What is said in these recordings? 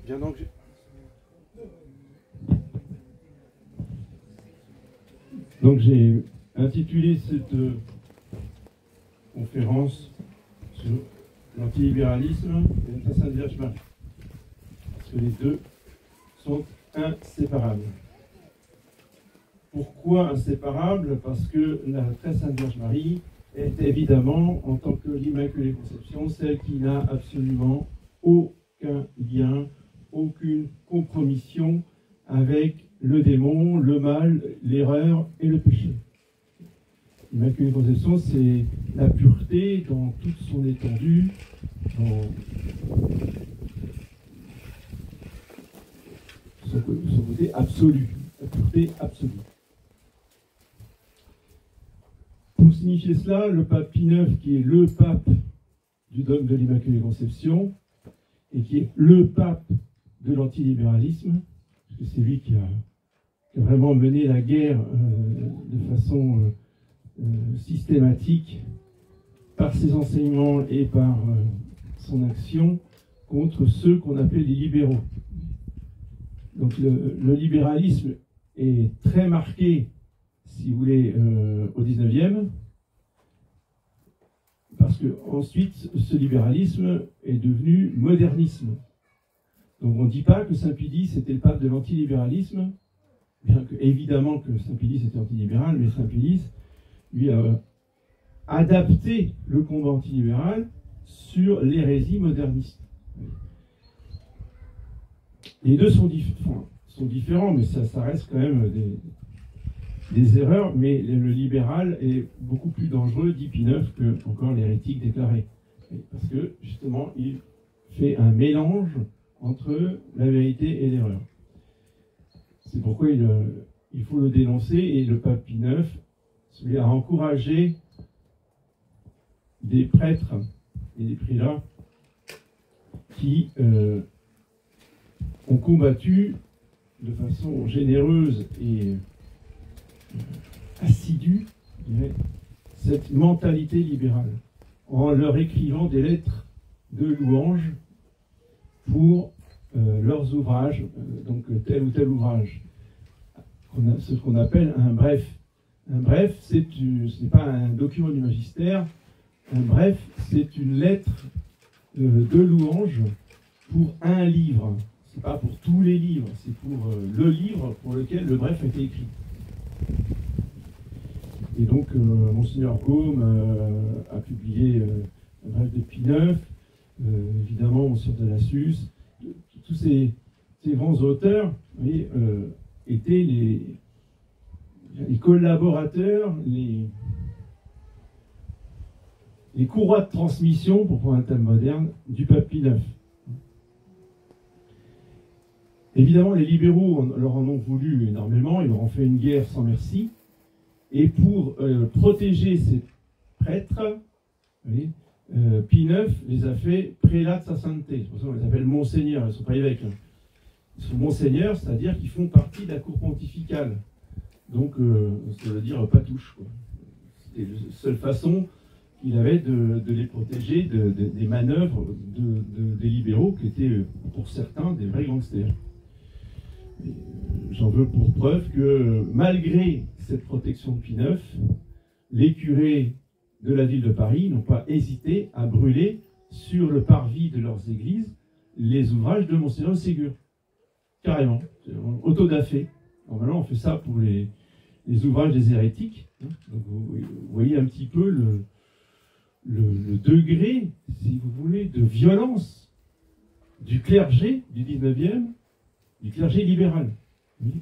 Bien donc j'ai intitulé cette conférence sur l'antilibéralisme et la Sainte Vierge Marie, parce que les deux sont inséparables. Pourquoi inséparables? Parce que la très Sainte Vierge Marie est évidemment, en tant que l'Immaculée Conception, celle qui n'a absolument aucun lien, aucune compromission avec le démon, le mal, l'erreur et le péché. L'Immaculée Conception, c'est la pureté dans toute son étendue, dans son côté absolu, la pureté absolue. Pour signifier cela, le pape Pie IX, qui est le pape du dogme de l'Immaculée Conception, et qui est le pape de l'antilibéralisme, parce que c'est lui qui a vraiment mené la guerre de façon systématique, par ses enseignements et par son action, contre ceux qu'on appelait les libéraux. Donc le libéralisme est très marqué, si vous voulez, au XIXe, parce que ensuite ce libéralisme est devenu modernisme. Donc on ne dit pas que Saint Pie X était le pape de l'antilibéralisme, bien que évidemment que Saint Pie X était antilibéral, mais Saint Pie X lui a adapté le combat antilibéral sur l'hérésie moderniste. Les deux sont différents, mais ça reste quand même des erreurs, mais le libéral est beaucoup plus dangereux, dit Pie IX, que encore l'hérétique déclaré. Parce que, justement, il fait un mélange entre la vérité et l'erreur. C'est pourquoi il faut le dénoncer, et le pape Pie IX a encouragé des prêtres et des prélats qui ont combattu de façon généreuse et assidue, je dirais, cette mentalité libérale, en leur écrivant des lettres de louange pour leurs ouvrages, donc tel ou tel ouvrage, ce qu'on appelle un bref. Un bref, ce n'est pas un document du magistère, un bref, c'est une lettre de louange pour un livre. Ce n'est pas pour tous les livres, c'est pour le livre pour lequel le bref a été écrit. Et donc, Monseigneur Gaume a publié un bref de Pie IX, évidemment, Monseigneur de Lassus. Tous ces grands auteurs, vous voyez, étaient les collaborateurs, les courroies de transmission, pour prendre un thème moderne, du pape Pie IX. Évidemment, les libéraux leur en ont voulu énormément, ils leur ont fait une guerre sans merci. Et pour protéger ces prêtres, vous voyez, Pie IX les a fait prélats de sa sainteté. C'est pour ça qu'on les appelle monseigneurs, ils ne sont pas évêques. Ils sont monseigneurs, c'est-à-dire qu'ils font partie de la cour pontificale. Donc, ça veut dire pas touche. C'était la seule façon qu'il avait de les protéger des manœuvres des libéraux qui étaient, pour certains, des vrais gangsters. J'en veux pour preuve que, malgré cette protection de Pie IX, les curés de la ville de Paris n'ont pas hésité à brûler sur le parvis de leurs églises les ouvrages de Monseigneur Ségur. Carrément, autodafé. Normalement, on fait ça pour les ouvrages des hérétiques. Donc, vous voyez un petit peu le degré, si vous voulez, de violence du clergé du 19e, du clergé libéral. Oui.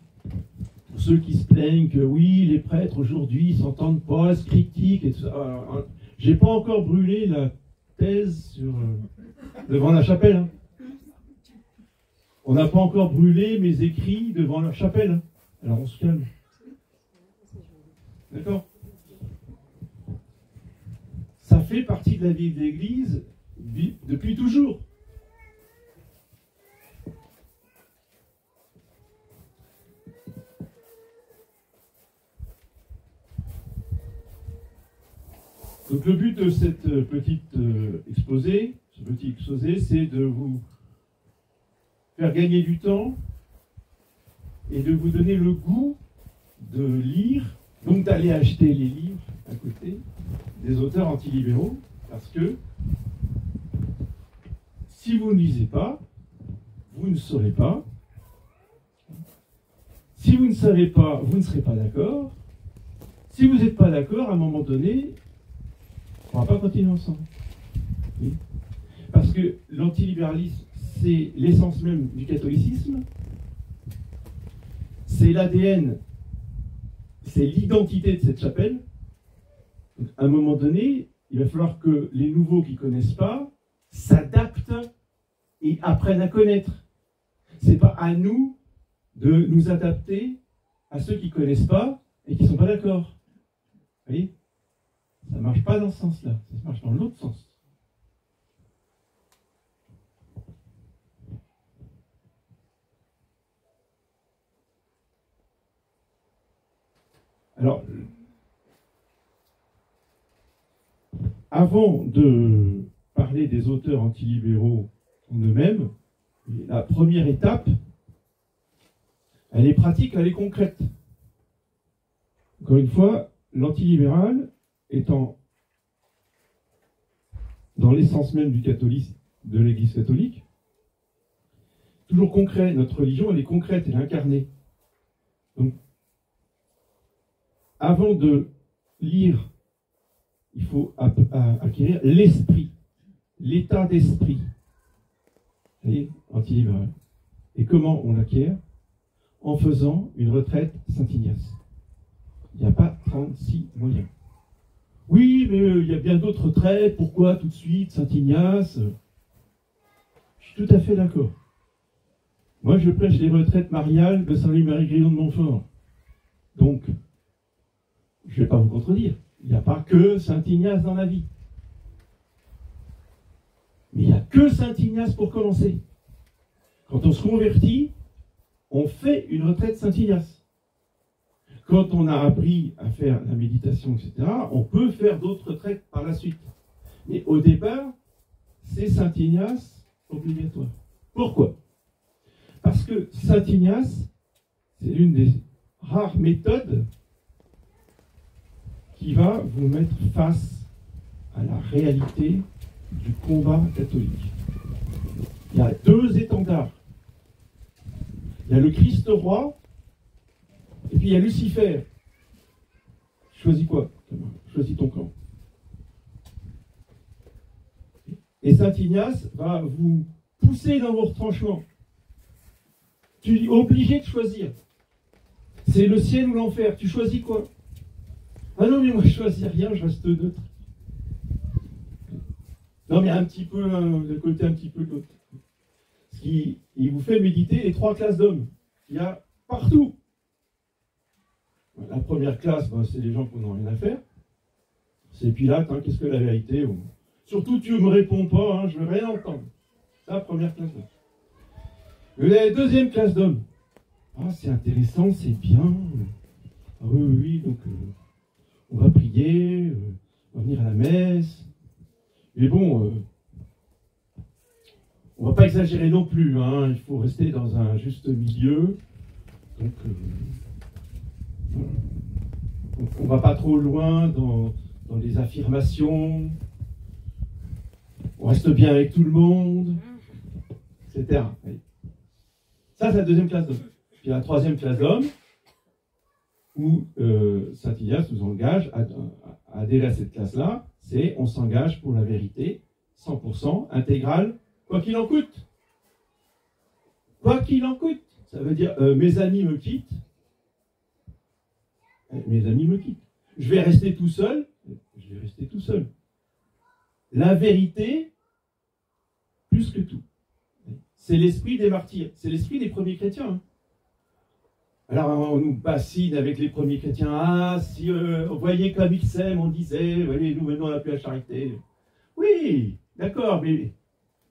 Pour ceux qui se plaignent que oui, les prêtres aujourd'hui ne s'entendent pas, se critiquent et tout ça. J'ai pas encore brûlé la thèse devant la chapelle. Hein. On n'a pas encore brûlé mes écrits devant la chapelle. Hein. Alors on se calme. D'accord? Ça fait partie de la vie de l'Église depuis toujours. Donc le but de cette petite exposé, ce petit exposé, c'est de vous faire gagner du temps et de vous donner le goût de lire, donc d'aller acheter les livres à côté des auteurs antilibéraux, parce que si vous ne lisez pas, vous ne saurez pas. Si vous ne savez pas, vous ne serez pas d'accord. Si vous n'êtes pas d'accord, à un moment donné, on ne va pas continuer ensemble. Oui. Parce que l'antilibéralisme, c'est l'essence même du catholicisme, c'est l'ADN, c'est l'identité de cette chapelle. Donc, à un moment donné, il va falloir que les nouveaux qui ne connaissent pas s'adaptent et apprennent à connaître. Ce n'est pas à nous de nous adapter à ceux qui ne connaissent pas et qui ne sont pas d'accord. Vous voyez? Ça ne marche pas dans ce sens-là, ça marche dans l'autre sens. Alors, avant de parler des auteurs antilibéraux en eux-mêmes, la première étape, elle est pratique, elle est concrète. Encore une fois, l'antilibéral étant dans l'essence même du catholicisme, de l'Église catholique, toujours concret, notre religion, elle est concrète, elle est incarnée. Donc, avant de lire, il faut acquérir l'esprit, l'état d'esprit. Vous voyez, antilibéral. Et comment on l'acquiert? En faisant une retraite Saint-Ignace. Il n'y a pas 36 moyens. Oui, mais il y a bien d'autres retraites, pourquoi tout de suite Saint-Ignace? Je suis tout à fait d'accord. Moi, je prêche les retraites mariales de Saint-Louis-Marie-Grillon de Montfort. Donc, je ne vais pas vous contredire. Il n'y a pas que Saint-Ignace dans la vie. Mais il n'y a que Saint-Ignace pour commencer. Quand on se convertit, on fait une retraite Saint-Ignace. Quand on a appris à faire la méditation, etc., on peut faire d'autres retraites par la suite. Mais au départ, c'est Saint-Ignace obligatoire. Pourquoi? Parce que Saint-Ignace, c'est l'une des rares méthodes qui va vous mettre face à la réalité du combat catholique. Il y a deux étendards. Il y a le Christ roi, et puis il y a Lucifer. Choisis quoi? Choisis ton camp. Et Saint Ignace va vous pousser dans vos retranchements. Tu es obligé de choisir. C'est le ciel ou l'enfer. Tu choisis quoi? Ah non, mais moi je choisis rien, je reste neutre. Non, mais un petit peu de côté, un petit peu de l'autre. Il vous fait méditer les trois classes d'hommes qu'il y a partout. La première classe, c'est les gens qui n'ont rien à faire. C'est Pilate, hein, qu'est-ce que la vérité? Surtout, tu ne me réponds pas, hein, je ne veux rien entendre. C'est la première classe d'hommes. La deuxième classe d'hommes. Ah, c'est intéressant, c'est bien. Ah oui, oui, donc on va prier, on va venir à la messe. Mais bon, on ne va pas exagérer non plus, hein, il faut rester dans un juste milieu. Donc, on ne va pas trop loin dans les affirmations. On reste bien avec tout le monde, etc. Ça, c'est la deuxième classe d'hommes. Puis la troisième classe d'hommes, où Saint Ignace nous engage à adhérer à cette classe-là, c'est on s'engage pour la vérité, 100%, intégrale, quoi qu'il en coûte. Quoi qu'il en coûte. Ça veut dire, mes amis me quittent. Mes amis me quittent. Je vais rester tout seul. Je vais rester tout seul. La vérité, plus que tout. C'est l'esprit des martyrs. C'est l'esprit des premiers chrétiens. Hein. Alors, on nous bassine avec les premiers chrétiens. Ah, si vous voyez comme ils s'aiment, on disait, voyez, nous maintenant on n'a plus la charité. Oui, d'accord, mais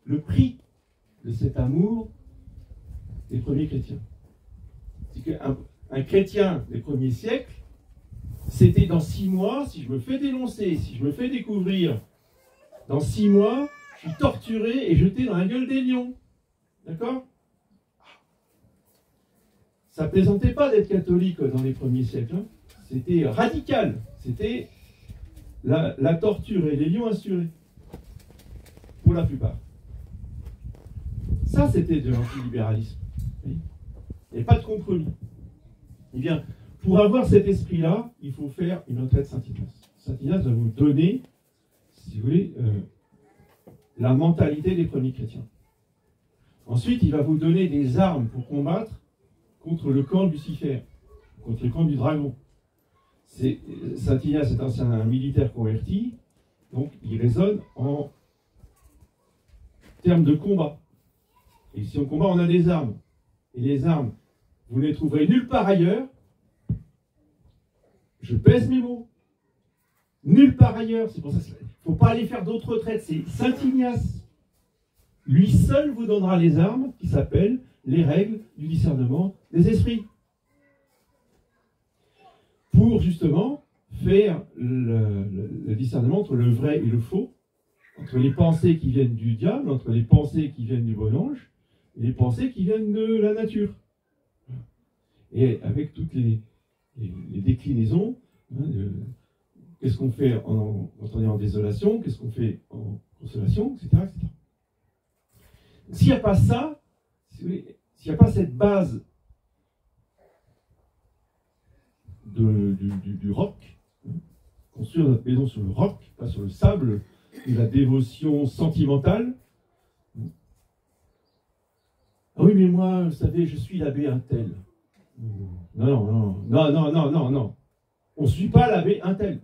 le prix de cet amour des premiers chrétiens. C'est qu'un chrétien des premiers siècles, c'était dans 6 mois, si je me fais dénoncer, si je me fais découvrir, dans 6 mois, je suis torturé et jeté dans la gueule des lions. D'accord? ça ne plaisantait pas d'être catholique dans les premiers siècles. Hein. C'était radical. C'était la torture et les lions assurés. Pour la plupart. Ça, c'était de l'antilibéralisme. Il n'y a pas de compromis. Eh bien, pour avoir cet esprit-là, il faut faire une retraite Saint-Ignace. Saint-Ignace va vous donner, si vous voulez, la mentalité des premiers chrétiens. Ensuite, il va vous donner des armes pour combattre contre le camp de Lucifer, contre le camp du dragon. Saint-Ignace est un militaire converti, donc il raisonne en termes de combat. Et si on combat, on a des armes. Et les armes, vous ne les trouverez nulle part ailleurs. Je pèse mes mots. Nulle part ailleurs. C'est pour ça qu'il ne faut pas aller faire d'autres retraites. C'est Saint-Ignace. Lui seul vous donnera les armes qui s'appellent les règles du discernement des esprits. Pour justement faire le discernement entre le vrai et le faux, entre les pensées qui viennent du diable, entre les pensées qui viennent du bon ange, et les pensées qui viennent de la nature. Et avec toutes les déclinaisons, hein, qu'est-ce qu'on fait quand on est en désolation, qu'est-ce qu'on fait en consolation, etc. etc. S'il n'y a pas ça, s'il n'y a pas cette base du roc, hein, construire notre maison sur le roc, pas sur le sable, de la dévotion sentimentale. Ah oui, mais moi, vous savez, je suis l'abbé un tel. Non. On ne suit pas l'abbé un tel.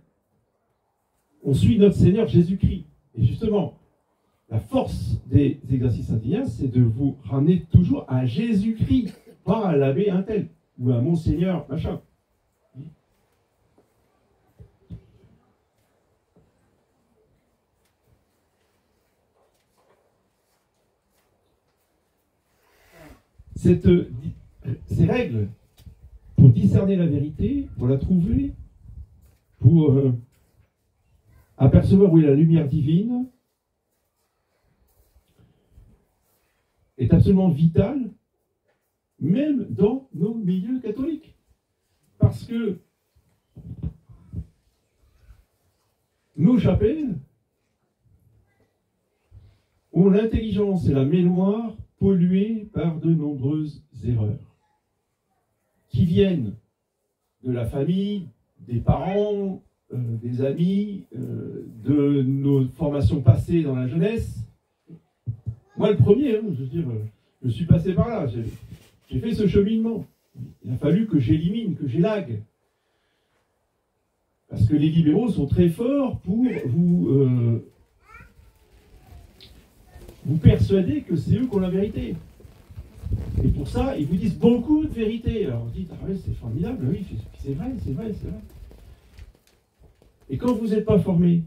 On suit notre Seigneur Jésus-Christ. Et justement, la force des exercices Saint-Ignace, c'est de vous ramener toujours à Jésus-Christ, pas à l'abbé un tel, ou à Monseigneur, machin. Ces règles, pour discerner la vérité, pour la trouver, pour apercevoir où est la lumière divine, est absolument vitale, même dans nos milieux catholiques. Parce que nos chapelles ont l'intelligence et la mémoire polluées par de nombreuses erreurs qui viennent de la famille, des parents, des amis, de nos formations passées dans la jeunesse. Moi, le premier, hein, je veux dire, je suis passé par là, j'ai fait ce cheminement. Il a fallu que j'élimine, que j'élague. Parce que les libéraux sont très forts pour vous persuader que c'est eux qui ont la vérité. Et pour ça, ils vous disent beaucoup de vérité. Alors vous dites, ah oui, c'est formidable, oui, c'est vrai. Et quand vous n'êtes pas formé,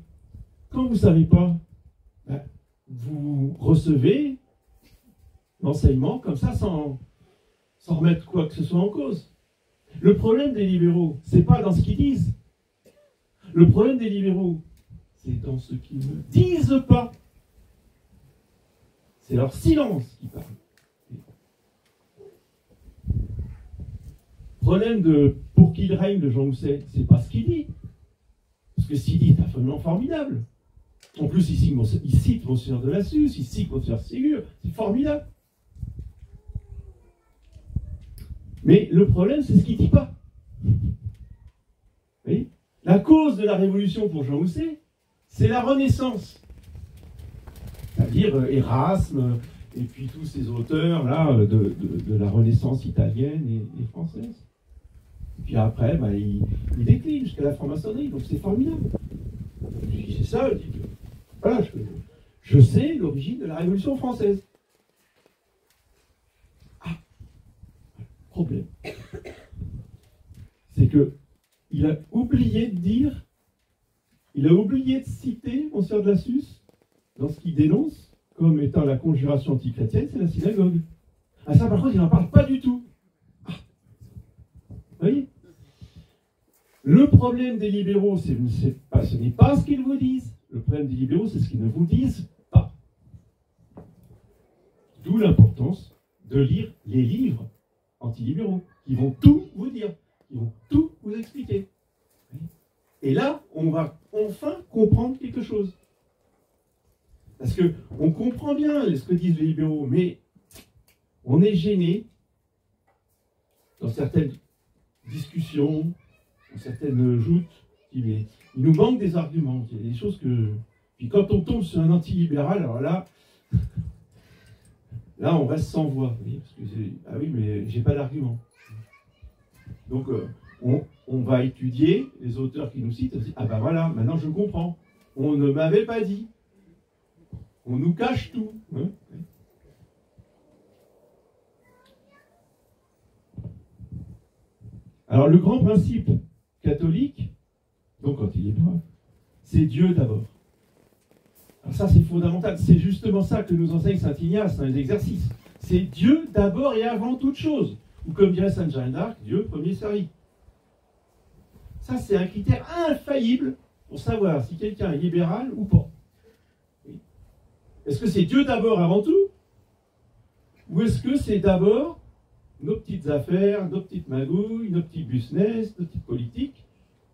quand vous ne savez pas, ben, vous recevez l'enseignement comme ça, sans remettre quoi que ce soit en cause. Le problème des libéraux, c'est pas dans ce qu'ils disent. Le problème des libéraux, c'est dans ce qu'ils ne disent pas. C'est leur silence qui parle. Le problème de pour qu'il règne de Jean Housset, c'est pas ce qu'il dit. Parce que ce qu'il dit est absolument formidable. En plus, il cite Monseigneur de Lassus, il cite Monseigneur Ségur, c'est formidable. Mais le problème, c'est ce qu'il ne dit pas. Vous voyez ? La cause de la révolution pour Jean Housset, c'est la Renaissance. C'est-à-dire Erasme, et puis tous ces auteurs là de la Renaissance italienne et française. Et puis après, bah, il décline jusqu'à la franc-maçonnerie, donc c'est formidable. C'est ça, je dis que, voilà, je sais l'origine de la Révolution française. Ah, problème. C'est que il a oublié de dire, il a oublié de citer Monseigneur de Lassus dans ce qu'il dénonce comme étant la conjuration antichrétienne, c'est la synagogue. Ah ça, par contre, il n'en parle pas du tout. Ah. Vous voyez ? Le problème des libéraux, ce n'est pas ce qu'ils vous disent. Le problème des libéraux, c'est ce qu'ils ne vous disent pas. D'où l'importance de lire les livres antilibéraux. qui vont tout vous dire, qui vont tout vous expliquer. Et là, on va enfin comprendre quelque chose. Parce qu'on comprend bien ce que disent les libéraux, mais on est gêné dans certaines discussions, dans certaines joutes. Il nous manque des arguments. Il y a des choses que... Puis quand on tombe sur un anti-libéral, alors là, on reste sans voix. Parce que ah oui, mais j'ai pas d'argument. Donc, on va étudier les auteurs qui nous citent. Ah ben voilà, maintenant je comprends. On ne m'avait pas dit. On nous cache tout. Hein. Alors, le grand principe catholique, donc anti-libéral, c'est Dieu d'abord. Alors ça, c'est fondamental. C'est justement ça que nous enseigne saint Ignace dans les exercices. C'est Dieu d'abord et avant toute chose. Ou comme dirait sainte Jeanne d'Arc, Dieu premier servi. Ça, c'est un critère infaillible pour savoir si quelqu'un est libéral ou pas. Est-ce que c'est Dieu d'abord avant tout? Ou est-ce que c'est d'abord nos petites affaires, nos petites magouilles, nos petits business, nos petites politiques,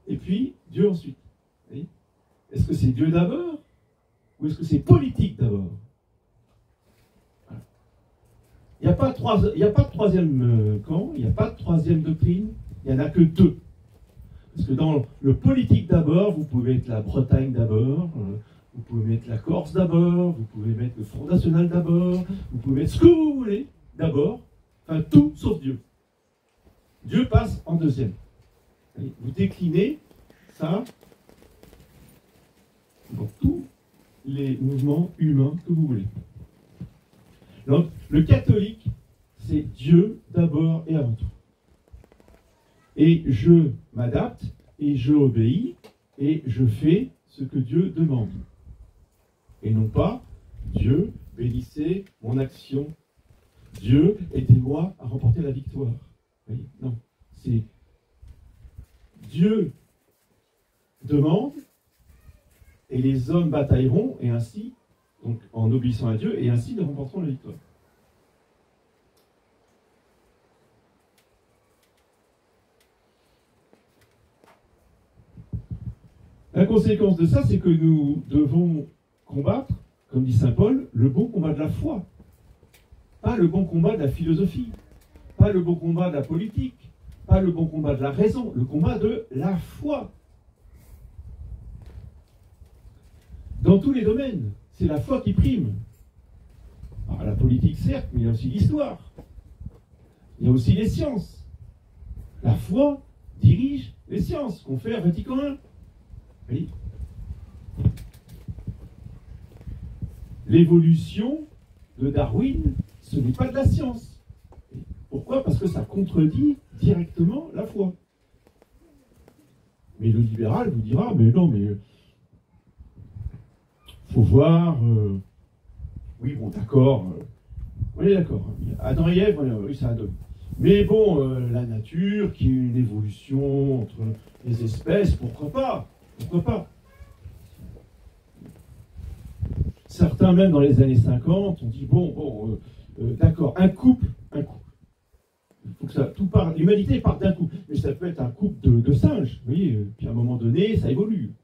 et puis Dieu ensuite? Est-ce que c'est Dieu d'abord? Ou est-ce que c'est politique d'abord? Il n'y a pas de troisième camp, il n'y a pas de troisième doctrine, il n'y en a que deux. Parce que dans le politique d'abord, vous pouvez mettre la Bretagne d'abord, vous pouvez mettre la Corse d'abord, vous pouvez mettre le Front National d'abord, vous pouvez mettre ce que vous voulez d'abord, enfin tout sauf Dieu. Dieu passe en deuxième. Vous déclinez ça dans tous les mouvements humains que vous voulez. Donc, le catholique, c'est Dieu d'abord et avant tout. Et je m'adapte, et je obéis, et je fais ce que Dieu demande. Et non pas, Dieu, bénissez mon action. Dieu, aidez-moi à remporter la victoire. Vous voyez? Non, c'est Dieu demande, et les hommes batailleront, et ainsi, donc en obéissant à Dieu, et ainsi nous remporterons la victoire. La conséquence de ça, c'est que nous devons combattre, comme dit saint Paul, le bon combat de la foi. Pas le bon combat de la philosophie, pas le bon combat de la politique, pas le bon combat de la raison, le combat de la foi. Dans tous les domaines, c'est la foi qui prime. Alors, la politique, certes, mais il y a aussi l'histoire. Il y a aussi les sciences. La foi dirige les sciences, confère Vatican I. Oui. L'évolution de Darwin, ce n'est pas de la science. Pourquoi? Parce que ça contredit directement la foi. Mais le libéral vous dira, mais non, mais faut voir, oui, bon, d'accord, on est d'accord. Adam et Ève, oui, ça donne. Mais bon, la nature, qui est une évolution entre les espèces, pourquoi pas? Pourquoi pas? Certains, même dans les années 50, ont dit, bon, d'accord, un couple. Il faut que ça, tout part, l'humanité part d'un couple. Mais ça peut être un couple de singes, vous voyez, puis à un moment donné, ça évolue.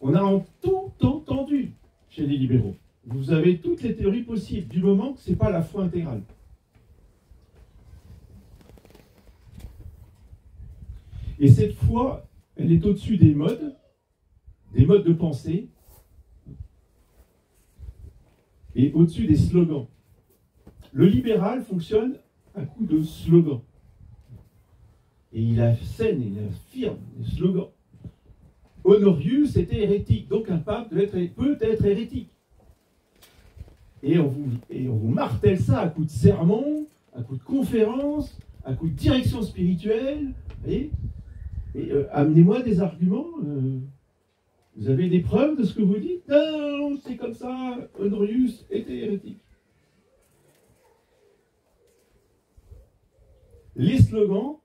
On a tout entendu chez les libéraux. Vous avez toutes les théories possibles, du moment que ce n'est pas la foi intégrale. Et cette foi, elle est au-dessus des modes de pensée, et au-dessus des slogans. Le libéral fonctionne à coup de slogans. Et il assène, il affirme des slogans. Honorius était hérétique, donc un pape peut être hérétique. Et on vous martèle ça à coup de sermons, à coup de conférences, à coup de direction spirituelle. Et amenez-moi des arguments. Vous avez des preuves de ce que vous dites? Non, c'est comme ça, Honorius était hérétique. Les slogans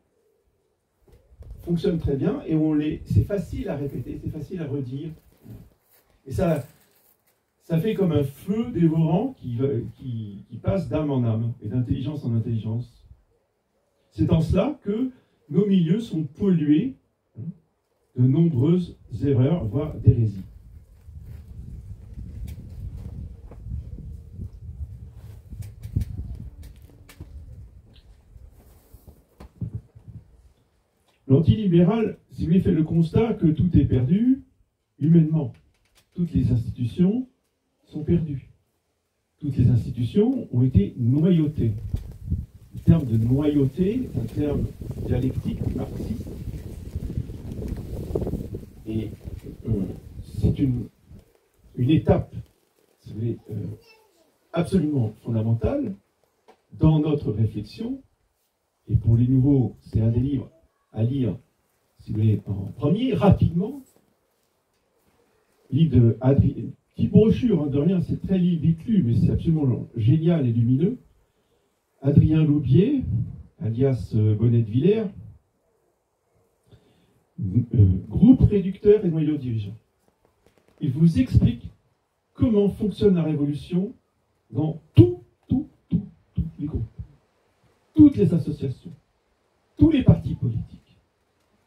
fonctionnent très bien et c'est facile à répéter, c'est facile à redire. Et ça fait comme un feu dévorant qui passe d'âme en âme et d'intelligence en intelligence. C'est en cela que nos milieux sont pollués de nombreuses erreurs, voire d'hérésies. L'antilibéral, si vous voulez, fait le constat que tout est perdu humainement. Toutes les institutions sont perdues. Toutes les institutions ont été noyautées. Le terme de noyauté est un terme dialectique marxiste. Et c'est une étape, si vous voulez, absolument fondamentale dans notre réflexion. Et pour les nouveaux, c'est un des livres à lire, si vous voulez, en premier, rapidement. Livre de Adrien, petite brochure, hein, de rien, c'est très vite lu, mais c'est absolument génial et lumineux. Adrien Loubier, alias Bonnet de Villers, groupe réducteur et noyau dirigeant. Il vous explique comment fonctionne la révolution dans tous les groupes, toutes les associations, tous les partis politiques,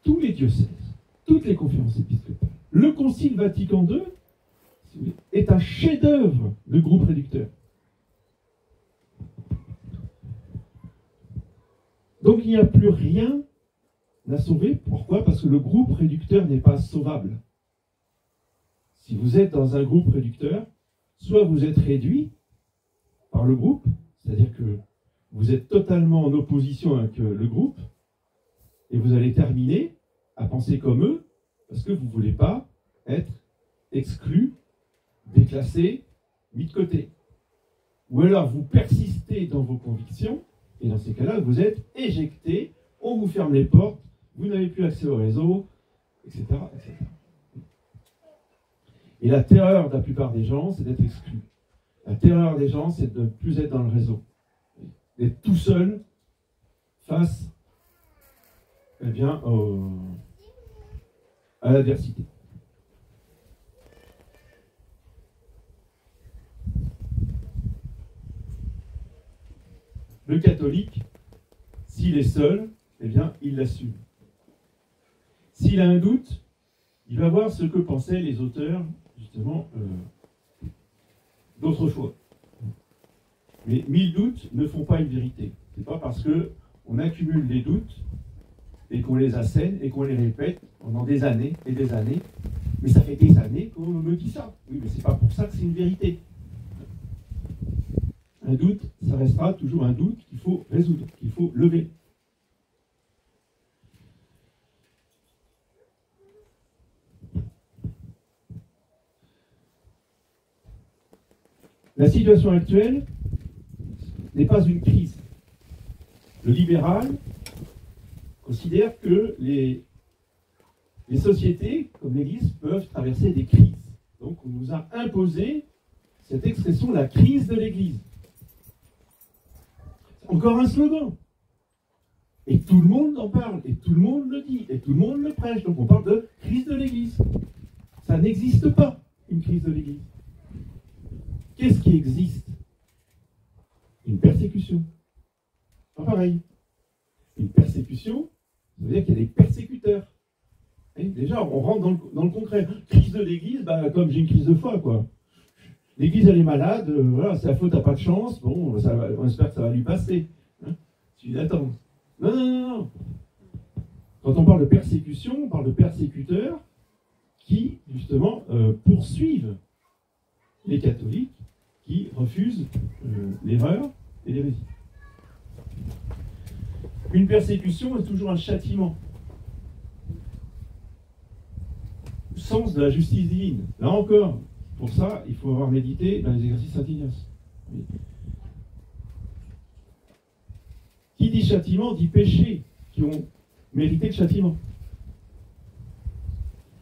tous les diocèses, toutes les conférences épiscopales. Le Concile Vatican II est un chef-d'œuvre de groupe réducteur. Donc il n'y a plus rien à sauver. Pourquoi? Parce que le groupe réducteur n'est pas sauvable. Si vous êtes dans un groupe réducteur, soit vous êtes réduit par le groupe, c'est-à-dire que vous êtes totalement en opposition avec le groupe, et vous allez terminer à penser comme eux, parce que vous ne voulez pas être exclu, déclassé, mis de côté. Ou alors vous persistez dans vos convictions, et dans ces cas-là, vous êtes éjecté, on vous ferme les portes, vous n'avez plus accès au réseau, etc., etc. Et la terreur de la plupart des gens, c'est d'être exclu. La terreur des gens, c'est de ne plus être dans le réseau. D'être tout seul face à l'adversité. Le catholique, s'il est seul, eh bien, il l'assume. S'il a un doute, il va voir ce que pensaient les auteurs, justement, d'autrefois. Mais 1000 doutes ne font pas une vérité. C'est pas parce qu'on accumule des doutes et qu'on les assène et qu'on les répète pendant des années et des années. Mais ça fait des années qu'on me dit ça. Oui, mais c'est pas pour ça que c'est une vérité. Un doute, ça restera toujours un doute qu'il faut résoudre, qu'il faut lever. La situation actuelle n'est pas une crise. Le libéral considère que les sociétés, comme l'Église, peuvent traverser des crises. Donc on nous a imposé cette expression, la crise de l'Église. Encore un slogan. Et tout le monde en parle, et tout le monde le dit, et tout le monde le prêche. Donc on parle de crise de l'Église. Ça n'existe pas, une crise de l'Église. Qu'est-ce qui existe? Une persécution. Pas pareil. Une persécution, ça veut dire qu'il y a des persécuteurs. Et déjà, on rentre dans le concret. Crise de l'Église, comme j'ai une crise de foi, quoi. L'Église, elle est malade, voilà, c'est la faute, t'as pas de chance, bon, on espère que ça va lui passer. Hein, tu l'attends. Non. Quand on parle de persécution, on parle de persécuteurs qui, justement, poursuivent les catholiques qui refusent l'erreur et l'hérésie. Une persécution est toujours un châtiment. Le sens de la justice divine. Là encore, pour ça, il faut avoir médité dans les exercices Saint-Ignace. Qui dit châtiment dit péché, qui ont mérité le châtiment.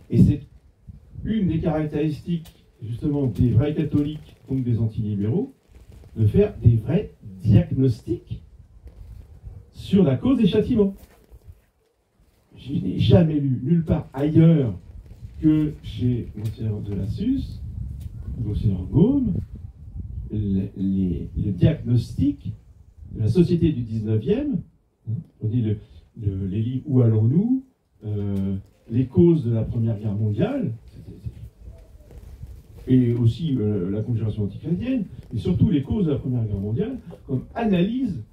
Et c'est une des caractéristiques, justement, des vrais catholiques, donc des antilibéraux, de faire des vrais diagnostics sur la cause des châtiments. Je n'ai jamais lu nulle part ailleurs que chez Monseigneur de Lassus, Monseigneur Gaume, le diagnostic de la société du 19e On dit les livres Où allons-nous, les causes de la Première Guerre mondiale, et aussi la conjuration antichrétienne, et surtout les causes de la Première Guerre mondiale, comme analyse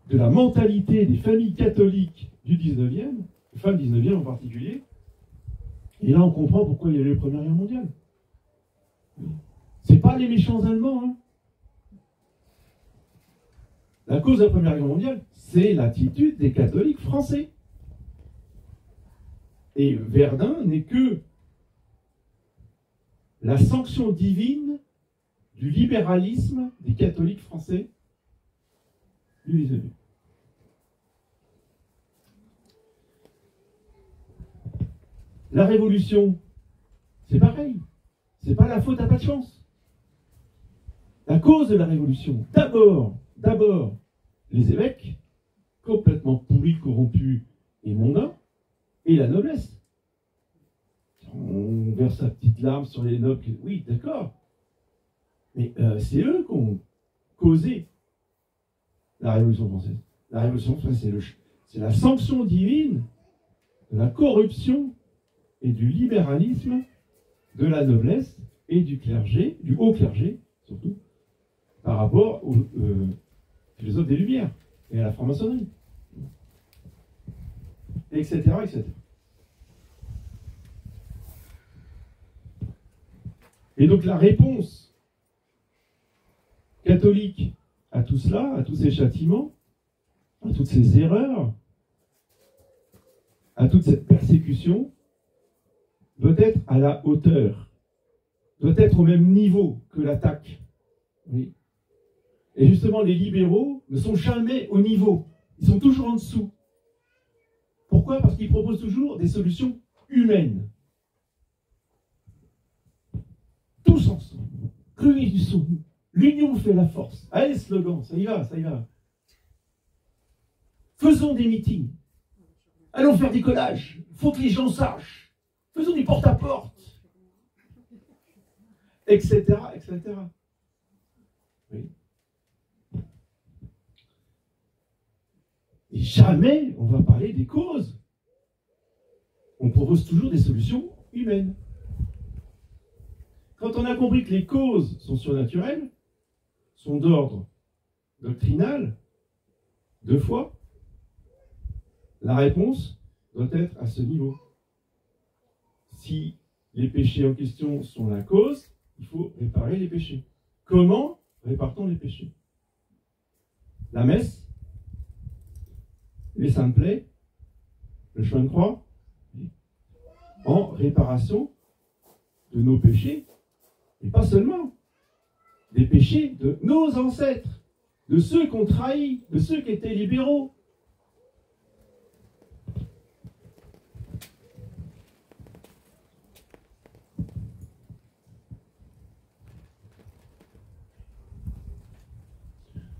de la mentalité des familles catholiques du 19e, fin du 19e en particulier. Et là, on comprend pourquoi il y a eu la Première Guerre mondiale. C'est pas les méchants Allemands, hein. La cause de la Première Guerre mondiale, c'est l'attitude des catholiques français. Et Verdun n'est que la sanction divine du libéralisme des catholiques français du 19e. La Révolution, c'est pareil. C'est pas la faute à pas de chance. La cause de la Révolution, d'abord, les évêques, complètement pourris, corrompus et mondains, et la noblesse. On verse sa petite larme sur les nobles. Oui, d'accord. Mais c'est eux qui ont causé la Révolution française. La Révolution française, c'est la sanction divine de la corruption et du libéralisme de la noblesse et du clergé, du haut clergé, surtout, par rapport aux philosophes des Lumières et à la franc-maçonnerie, etc., etc. Et donc la réponse catholique à tout cela, à tous ces châtiments, à toutes ces erreurs, à toute cette persécution, doit être à la hauteur, doit être au même niveau que l'attaque. Oui. Et justement, les libéraux ne sont jamais au niveau, ils sont toujours en dessous. Pourquoi? Parce qu'ils proposent toujours des solutions humaines. Tous ensemble, réunissons, l'union fait la force. Allez, slogan, ça y va, ça y va. Faisons des meetings, allons faire des collages, il faut que les gens sachent, faisons du porte-à-porte, etc., etc. Oui. Et jamais on va parler des causes. On propose toujours des solutions humaines. Quand on a compris que les causes sont surnaturelles, sont d'ordre doctrinal, de foi, la réponse doit être à ce niveau. Si les péchés en question sont la cause, il faut réparer les péchés. Comment réparons les péchés? La messe, les saintes plaies, le chemin de croix, en réparation de nos péchés, et pas seulement des péchés de nos ancêtres, de ceux qu'on trahit, de ceux qui étaient libéraux.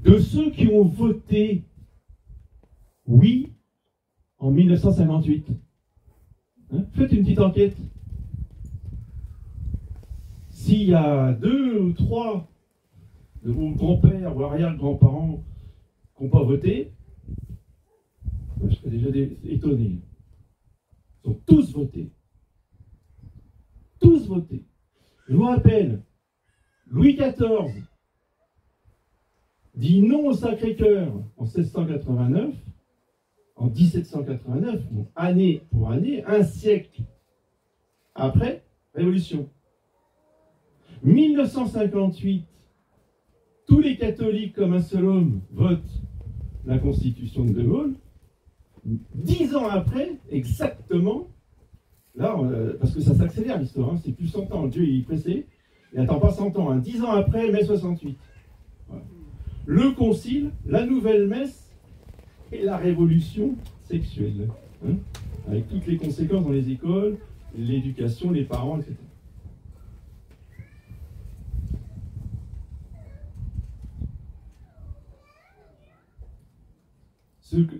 De ceux qui ont voté oui en 1958. Hein? Faites une petite enquête. S'il y a 2 ou 3 de vos grands-pères ou arrière-grands-parents qui n'ont pas voté, je serais déjà étonné. Ils ont tous voté. Tous voté. Je vous rappelle, Louis XIV dit non au Sacré-Cœur en 1689, en 1789, donc année pour année, un siècle après, Révolution. 1958, tous les catholiques comme un seul homme votent la Constitution de De Gaulle. 10 ans après, exactement, là, parce que ça s'accélère l'histoire, hein, c'est plus 100 ans, Dieu il est pressé, il n'attend pas 100 ans, hein, 10 ans après, mai 68. Voilà. Le concile, la nouvelle messe et la révolution sexuelle, hein, avec toutes les conséquences dans les écoles, l'éducation, les parents, etc.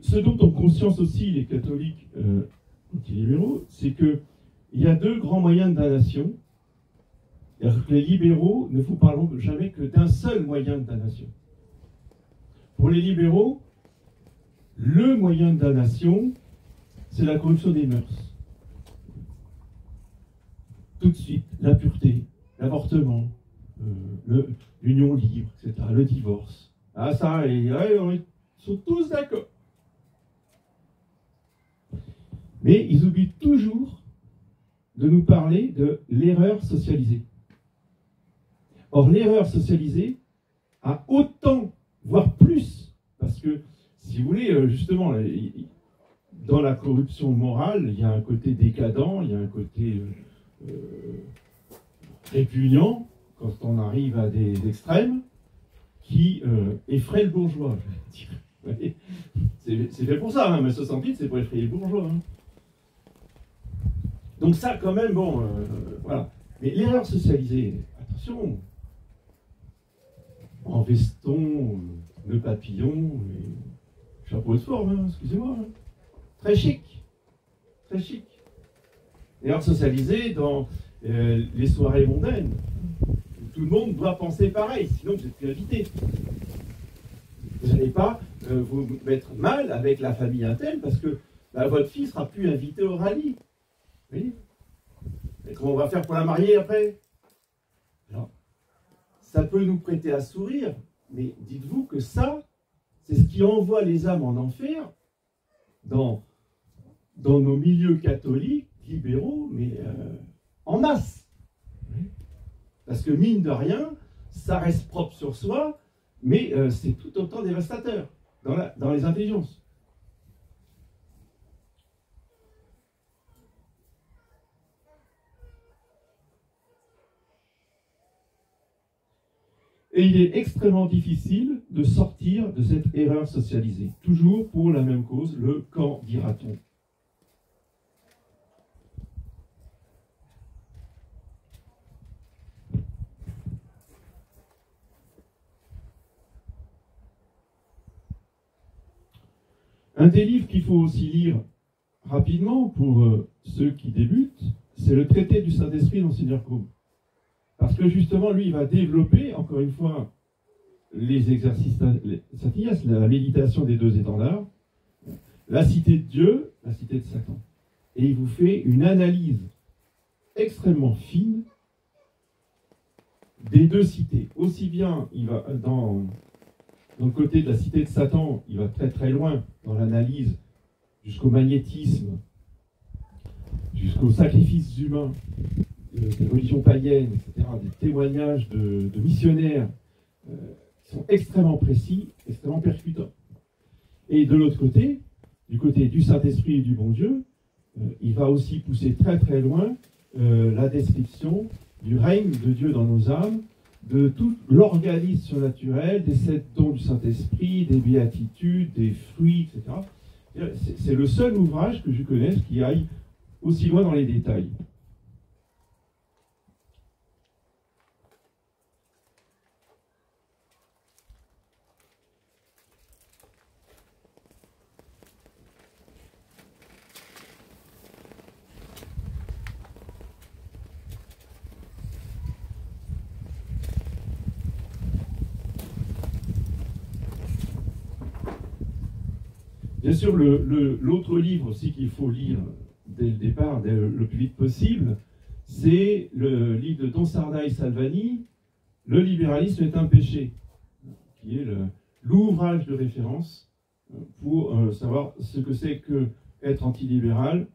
Ce dont ont conscience aussi les catholiques antilibéraux, c'est qu'il y a 2 grands moyens de damnation. Les libéraux ne vous parlons jamais que d'un seul moyen de damnation. Pour les libéraux, le moyen de damnation, c'est la corruption des mœurs. Tout de suite, l'impureté, l'avortement, l'union libre, etc., le divorce. Ah ça, ils sont tous d'accord. Mais ils oublient toujours de nous parler de l'erreur socialisée. Or, l'erreur socialisée a autant, voire plus, parce que, si vous voulez, justement, dans la corruption morale, il y a un côté décadent, il y a un côté répugnant, quand on arrive à des extrêmes, qui effraient le bourgeois, je veux dire. C'est fait pour ça, hein, mais 68, c'est pour effrayer le bourgeois. Hein. Donc ça, quand même, bon, voilà. Mais l'erreur socialisée, attention, en veston, nœud papillon, et chapeau de forme, hein, excusez-moi. Hein. Très chic, très chic. L'erreur socialisée dans les soirées mondaines. Tout le monde doit penser pareil, sinon vous n'êtes plus invité. Vous n'allez pas vous mettre mal avec la famille interne parce que votre fille ne sera plus invité au rallye. Vous voyez ? Et comment on va faire pour la marier après ? Alors, ça peut nous prêter à sourire, mais dites-vous que ça, c'est ce qui envoie les âmes en enfer dans nos milieux catholiques, libéraux, mais en masse. Parce que mine de rien, ça reste propre sur soi, mais c'est tout autant dévastateur dans les intelligences. Et il est extrêmement difficile de sortir de cette erreur socialisée. Toujours pour la même cause, le quand dira-t-on. Un des livres qu'il faut aussi lire rapidement pour ceux qui débutent, c'est le traité du Saint-Esprit d'Monseigneur Côme. Parce que justement, lui, il va développer, encore une fois, les exercices satiriques, la méditation des deux étendards, la cité de Dieu, la cité de Satan. Et il vous fait une analyse extrêmement fine des deux cités. Aussi bien, il va dans le côté de la cité de Satan, il va très très loin dans l'analyse jusqu'au magnétisme, jusqu'au sacrifice humain, des religions païennes, etc., des témoignages de missionnaires qui sont extrêmement précis, extrêmement percutants. Et de l'autre côté, du côté du Saint-Esprit et du bon Dieu, il va aussi pousser très très loin la description du règne de Dieu dans nos âmes, de tout l'organisme surnaturel, des 7 dons du Saint-Esprit, des béatitudes, des fruits, etc. C'est le seul ouvrage que je connaisse qui aille aussi loin dans les détails. Bien sûr, l'autre livre aussi qu'il faut lire dès le départ, le plus vite possible, c'est le livre de Don Sarda Salvani, Le libéralisme est un péché, qui est l'ouvrage de référence pour savoir ce que c'est qu'être antilibéral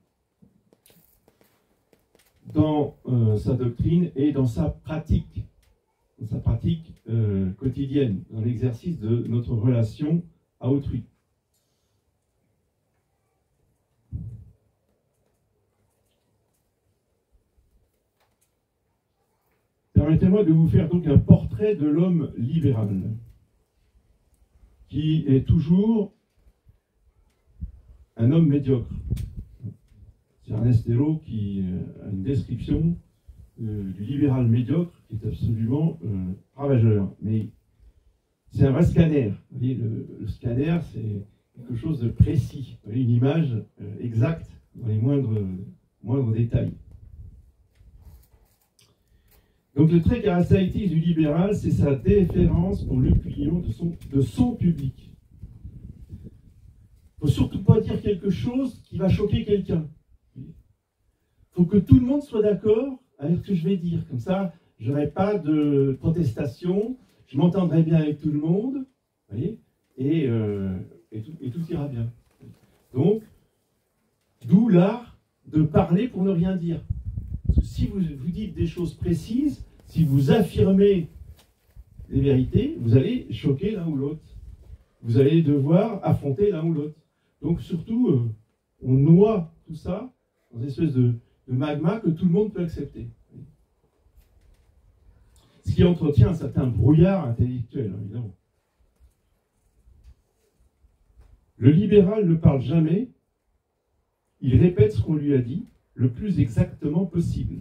dans sa doctrine et dans sa pratique quotidienne, dans l'exercice de notre relation à autrui. Permettez-moi de vous faire donc un portrait de l'homme libéral, qui est toujours un homme médiocre. C'est Ernest Hello qui a une description du libéral médiocre qui est absolument ravageur. Mais c'est un vrai scanner. Vous voyez, le scanner, c'est quelque chose de précis. Vous voyez, une image exacte dans les moindres détails. Donc le trait caractéristique du libéral, c'est sa déférence pour l'opinion de son public. Il faut surtout pas dire quelque chose qui va choquer quelqu'un. Il faut que tout le monde soit d'accord avec ce que je vais dire. Comme ça, je n'aurai pas de protestation, je m'entendrai bien avec tout le monde, voyez, et tout ira bien. Donc, d'où l'art de parler pour ne rien dire. Parce que si vous dites des choses précises, si vous affirmez les vérités, vous allez choquer l'un ou l'autre. Vous allez devoir affronter l'un ou l'autre. Donc surtout, on noie tout ça dans une espèce de magma que tout le monde peut accepter. Ce qui entretient un certain brouillard intellectuel, évidemment. Le libéral ne parle jamais, il répète ce qu'on lui a dit le plus exactement possible.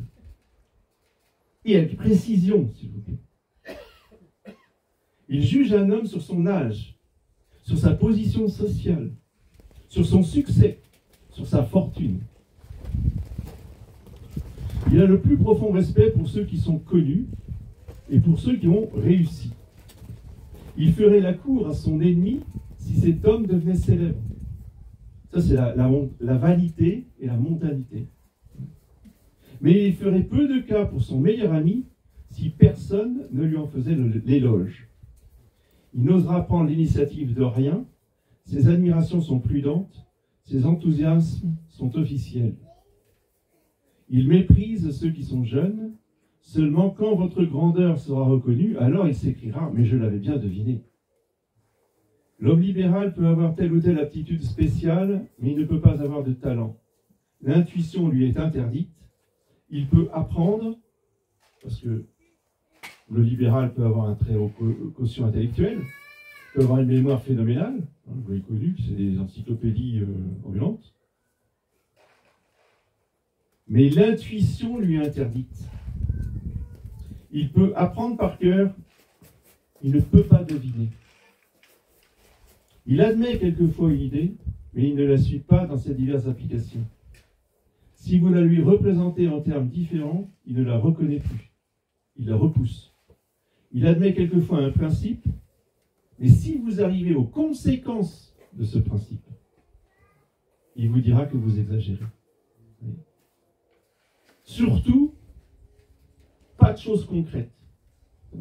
Et avec précision, s'il vous plaît. Il juge un homme sur son âge, sur sa position sociale, sur son succès, sur sa fortune. Il a le plus profond respect pour ceux qui sont connus et pour ceux qui ont réussi. Il ferait la cour à son ennemi si cet homme devenait célèbre. Ça, c'est la vanité et la mondanité. Mais il ferait peu de cas pour son meilleur ami si personne ne lui en faisait l'éloge. Il n'osera prendre l'initiative de rien, ses admirations sont prudentes, ses enthousiasmes sont officiels. Il méprise ceux qui sont jeunes, seulement quand votre grandeur sera reconnue, alors il s'écriera « mais je l'avais bien deviné ». L'homme libéral peut avoir telle ou telle aptitude spéciale, mais il ne peut pas avoir de talent. L'intuition lui est interdite. Il peut apprendre, parce que le libéral peut avoir un très haut quotient intellectuel, peut avoir une mémoire phénoménale, vous l'avez connu, c'est des encyclopédies ambulantes, mais l'intuition lui est interdite. Il peut apprendre par cœur, il ne peut pas deviner. Il admet quelquefois une idée, mais il ne la suit pas dans ses diverses applications. Si vous la lui représentez en termes différents, il ne la reconnaît plus. Il la repousse. Il admet quelquefois un principe, mais si vous arrivez aux conséquences de ce principe, il vous dira que vous exagérez. Surtout, pas de choses concrètes.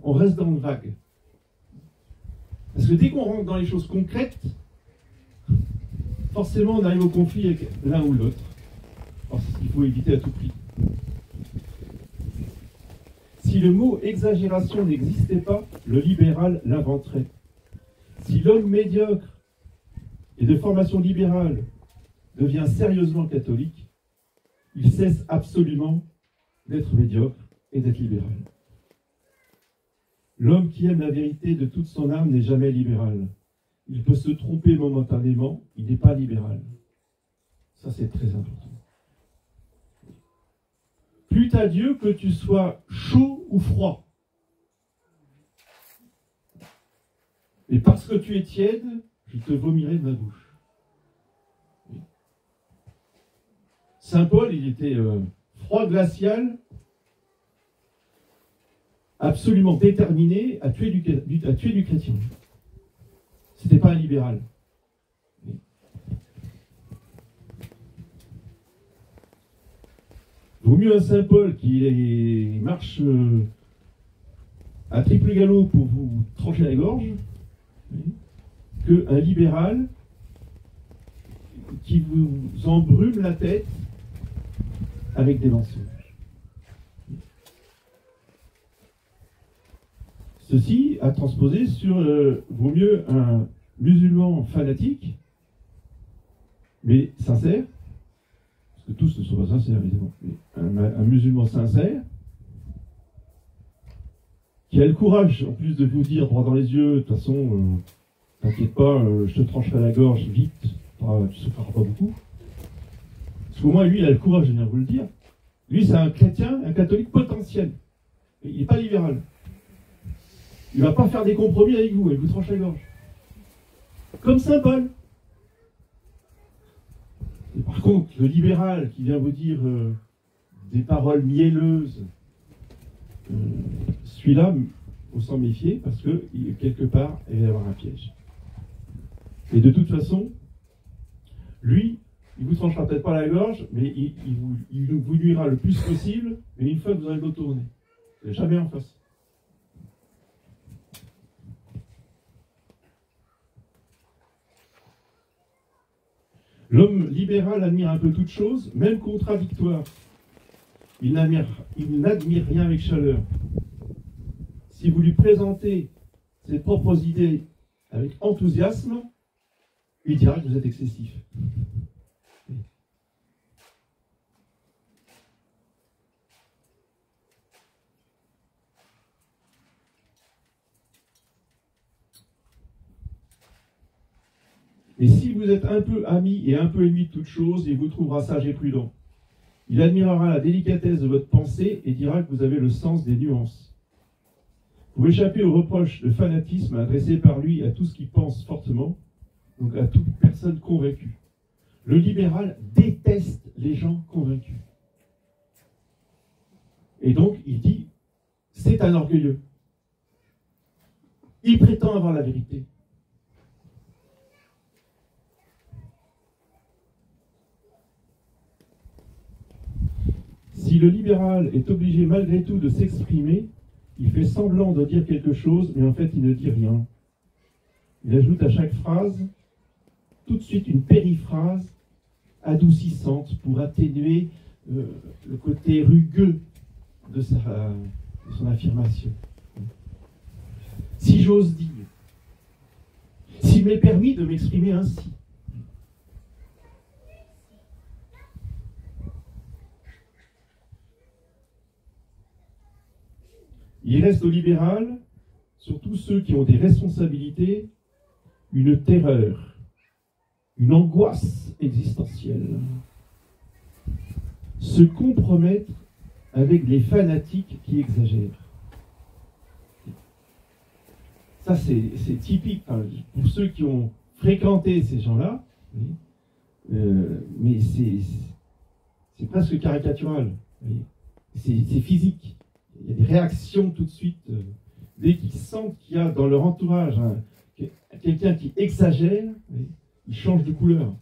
On reste dans le vague. Parce que dès qu'on rentre dans les choses concrètes, forcément on arrive au conflit avec l'un ou l'autre. Il faut éviter à tout prix. Si le mot exagération n'existait pas, le libéral l'inventerait. Si l'homme médiocre et de formation libérale devient sérieusement catholique, il cesse absolument d'être médiocre et d'être libéral. L'homme qui aime la vérité de toute son âme n'est jamais libéral. Il peut se tromper momentanément, il n'est pas libéral. Ça, c'est très important. Plût à Dieu que tu sois chaud ou froid. Et parce que tu es tiède, je te vomirai de ma bouche. Saint Paul, il était froid glacial, absolument déterminé à tuer du chrétien. C'était pas un libéral. Vaut mieux un Saint Paul qui marche à triple galop pour vous trancher la gorge, qu'un libéral qui vous embrume la tête avec des mensonges. Ceci à transposer sur vaut mieux un musulman fanatique, mais sincère, parce que tous ne sont pas sincères évidemment, mais un musulman sincère, qui a le courage, en plus de vous dire droit dans les yeux, de toute façon, t'inquiète pas, je te trancherai la gorge vite, tu ne souffriras pas beaucoup. Parce qu'au moins, lui, il a le courage de venir vous le dire. Lui, c'est un chrétien, un catholique potentiel. Il n'est pas libéral. Il ne va pas faire des compromis avec vous, il vous tranche la gorge. Comme Saint Paul. Et par contre, le libéral qui vient vous dire des paroles mielleuses, celui-là, il faut s'en méfier parce que quelque part, il va y avoir un piège. Et de toute façon, Lui, il vous tranchera peut-être pas la gorge, mais il vous nuira le plus possible, mais une fois que vous allez le dos tourné. Jamais en face. L'homme libéral admire un peu toute chose, même contradictoire. Il n'admire rien avec chaleur. Si vous lui présentez ses propres idées avec enthousiasme, il dira que vous êtes excessif. Et si vous êtes un peu ami et un peu ennemi de toute chose, il vous trouvera sage et prudent. Il admirera la délicatesse de votre pensée et dira que vous avez le sens des nuances. Vous échappez aux reproches de fanatisme adressés par lui à tout ce qui pense fortement, donc à toute personne convaincue. Le libéral déteste les gens convaincus. Et donc, il dit, c'est un orgueilleux. Il prétend avoir la vérité. Si le libéral est obligé malgré tout de s'exprimer, il fait semblant de dire quelque chose, mais en fait il ne dit rien. Il ajoute à chaque phrase tout de suite une périphrase adoucissante pour atténuer le côté rugueux de son affirmation. Si j'ose dire, s'il m'est permis de m'exprimer ainsi. Il reste au libéral, surtout ceux qui ont des responsabilités, une terreur, une angoisse existentielle. Se compromettre avec les fanatiques qui exagèrent. Ça, c'est typique pour ceux qui ont fréquenté ces gens-là, mais c'est presque caricatural. C'est physique. Il y a des réactions tout de suite, dès qu'ils sentent qu'il y a dans leur entourage quelqu'un qui exagère, ils changent de couleur.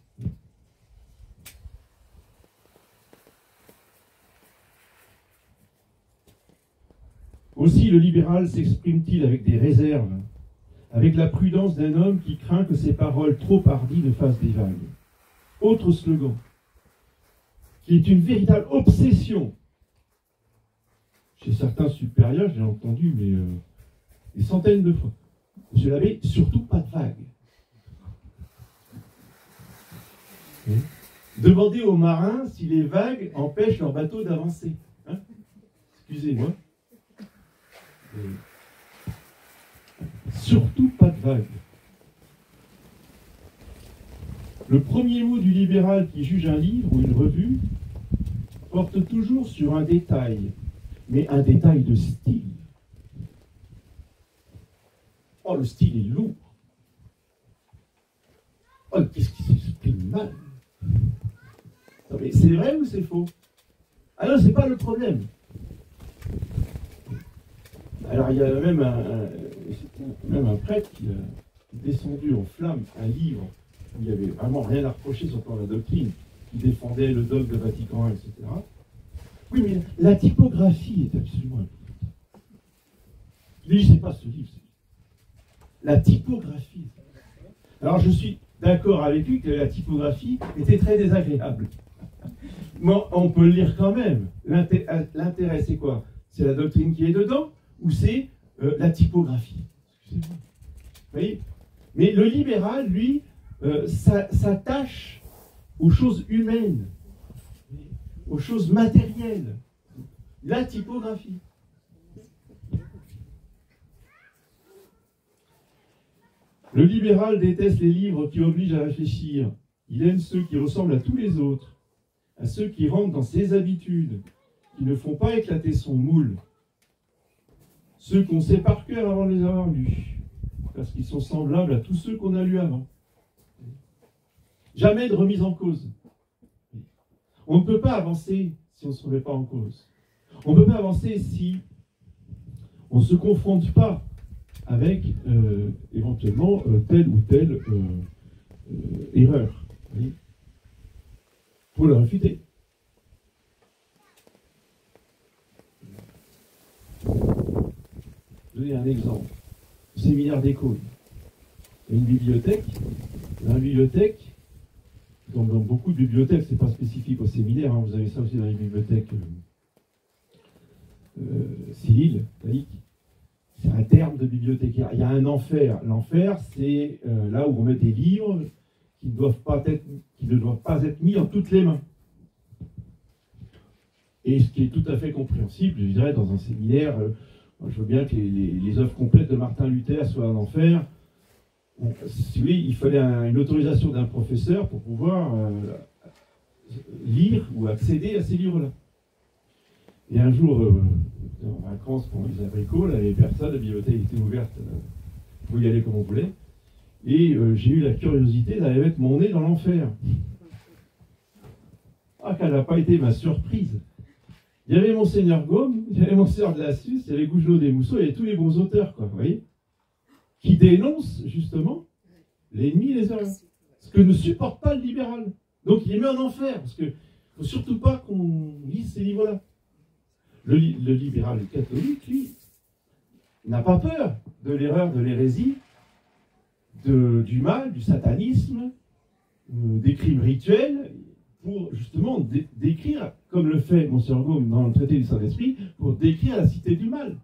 Aussi, le libéral s'exprime-t-il avec des réserves, avec la prudence d'un homme qui craint que ses paroles trop hardies ne fassent des vagues. Autre slogan, qui est une véritable obsession. Chez certains supérieurs, j'ai entendu, mais des centaines de fois. Monsieur l'abbé, surtout pas de vagues. Demandez aux marins si les vagues empêchent leur bateau d'avancer. Hein? Excusez-moi. Surtout pas de vagues. Le premier mot du libéral qui juge un livre ou une revue porte toujours sur un détail, mais un détail de style. Oh, le style est lourd. Oh, qu'est-ce qui s'exprime mal. Non, mais c'est vrai ou c'est faux? Ah non, c'est pas le problème. Alors, il y a même un prêtre qui a descendu en flammes un livre où il n'y avait vraiment rien à reprocher sur le plan de la doctrine, qui défendait le dogme de Vatican I, etc. Oui, mais la typographie est absolument importante. Ne lisez pas ce livre. La typographie. Alors, je suis d'accord avec lui que la typographie était très désagréable. Mais on peut le lire quand même. L'intérêt, c'est quoi? C'est la doctrine qui est dedans ou c'est la typographie? Vous voyez? Mais le libéral, lui, s'attache aux choses humaines, aux choses matérielles. La typographie. Le libéral déteste les livres qui obligent à réfléchir. Il aime ceux qui ressemblent à tous les autres, à ceux qui rentrent dans ses habitudes, qui ne font pas éclater son moule. Ceux qu'on sait par cœur avant de les avoir lus, parce qu'ils sont semblables à tous ceux qu'on a lus avant. Jamais de remise en cause. On ne peut pas avancer si on ne se remet pas en cause. On ne peut pas avancer si on ne se confronte pas avec éventuellement telle ou telle erreur. pour le réfuter. Je vais vous donner un exemple. Au séminaire d'école, il y a une bibliothèque. Dans la bibliothèque, dans beaucoup de bibliothèques, c'est pas spécifique au séminaire, hein, vous avez ça aussi dans les bibliothèques civiles, laïques. C'est un terme de bibliothécaire. Il y a un enfer. L'enfer, c'est là où on met des livres qui ne doivent pas être mis en toutes les mains. Et ce qui est tout à fait compréhensible, je dirais, dans un séminaire, je veux bien que les œuvres complètes de Martin Luther soient en enfer. Bon, si vous voulez, il fallait une autorisation d'un professeur pour pouvoir lire ou accéder à ces livres-là. Et un jour, en vacances, pendant les abricots, il n'y avait personne, la bibliothèque était ouverte, on pouvait y aller comme on voulait. Et j'ai eu la curiosité d'aller mettre mon nez dans l'enfer. Ah, quelle n'a pas été ma surprise! Il y avait Monseigneur Gaume, il y avait Monseigneur de la Suisse, il y avait Gougelot des Mousseaux, il y avait tous les bons auteurs, quoi, vous voyez, qui dénoncent justement l'ennemi et les erreurs. Ce que ne supporte pas le libéral. Donc il les met en enfer, parce qu'il ne faut surtout pas qu'on lise ces livres-là. Le libéral catholique, lui, n'a pas peur de l'erreur, de l'hérésie, du mal, du satanisme, des crimes rituels, pour justement décrire, comme le fait Monseigneur Gaume dans le traité du Saint-Esprit, pour décrire la cité du mal.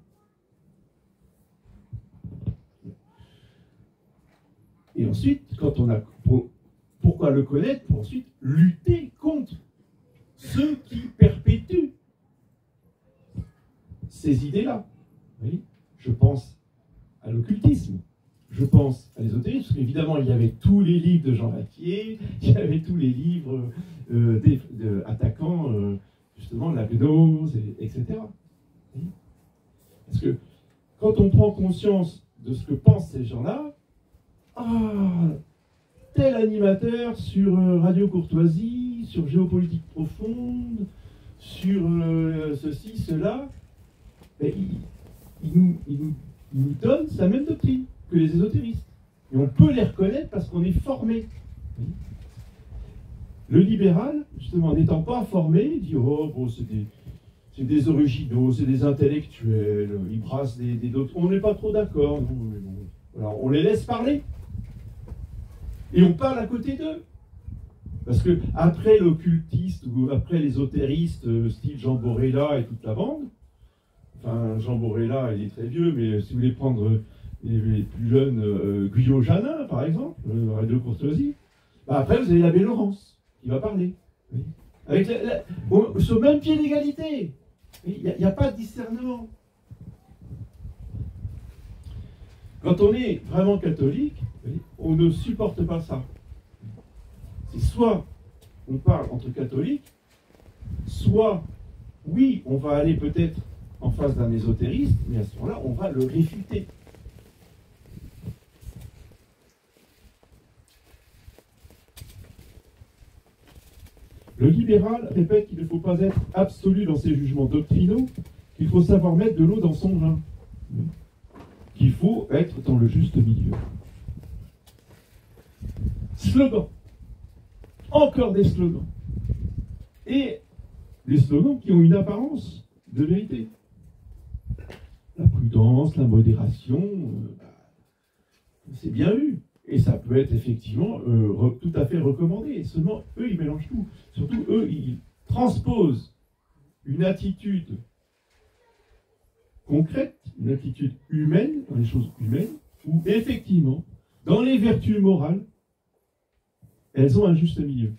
Et ensuite, quand on a... Pourquoi le connaître? Pour ensuite lutter contre ceux qui perpétuent ces idées-là. Je pense à l'occultisme, je pense à l'ésotérisme, parce qu'évidemment, il y avait tous les livres de Jean Vaquier, il y avait tous les livres attaquant justement la gnose, etc. Parce que quand on prend conscience de ce que pensent ces gens-là, tel animateur sur Radio Courtoisie, sur Géopolitique Profonde, sur ceci, cela, il nous donne sa même doctrine que les ésotéristes. Et on peut les reconnaître parce qu'on est formé. Le libéral, justement, n'étant pas formé, dit « Oh, bon, c'est des originaux, c'est des intellectuels, ils brassent des d'autres. On n'est pas trop d'accord. Alors, on les laisse parler. Et on parle à côté d'eux. Parce que après l'occultiste ou après l'ésotériste, style Jean Borella et toute la bande, enfin, Jean Borella, il est très vieux, mais si vous voulez prendre les plus jeunes, Guyot Janin, par exemple, Radio Courtoisie, après, vous avez l'abbé Laurence, qui va parler. Oui. Avec sur le même pied d'égalité. Il n'y a pas de discernement. Quand on est vraiment catholique, on ne supporte pas ça. C'est soit on parle entre catholiques, soit, oui, on va aller peut-être en face d'un ésotériste, mais à ce moment-là, on va le réfuter. Le libéral répète qu'il ne faut pas être absolu dans ses jugements doctrinaux, qu'il faut savoir mettre de l'eau dans son vin, qu'il faut être dans le juste milieu. Slogan. Encore des slogans. Et des slogans qui ont une apparence de vérité. La prudence, la modération, c'est bien vu. Et ça peut être effectivement tout à fait recommandé. Seulement, eux, ils mélangent tout. Surtout, eux, ils transposent une attitude concrète, une attitude humaine, dans les choses humaines, où effectivement, dans les vertus morales, elles ont un juste milieu.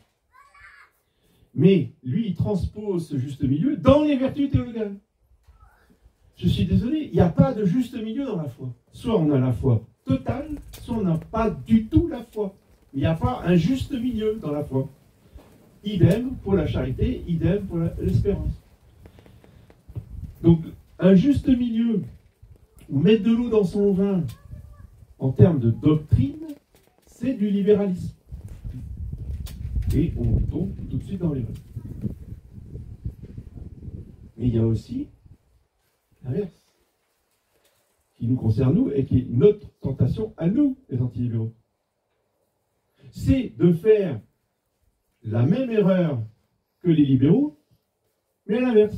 Mais lui, il transpose ce juste milieu dans les vertus théologales. Je suis désolé, il n'y a pas de juste milieu dans la foi. Soit on a la foi totale, soit on n'a pas du tout la foi. Il n'y a pas un juste milieu dans la foi. Idem pour la charité, idem pour l'espérance. Donc, un juste milieu, ou mettre de l'eau dans son vin, en termes de doctrine, c'est du libéralisme. Et on tombe tout de suite dans l'erreur. Mais il y a aussi l'inverse, qui nous concerne nous, et qui est notre tentation à nous, les antilibéraux. C'est de faire la même erreur que les libéraux, mais à l'inverse.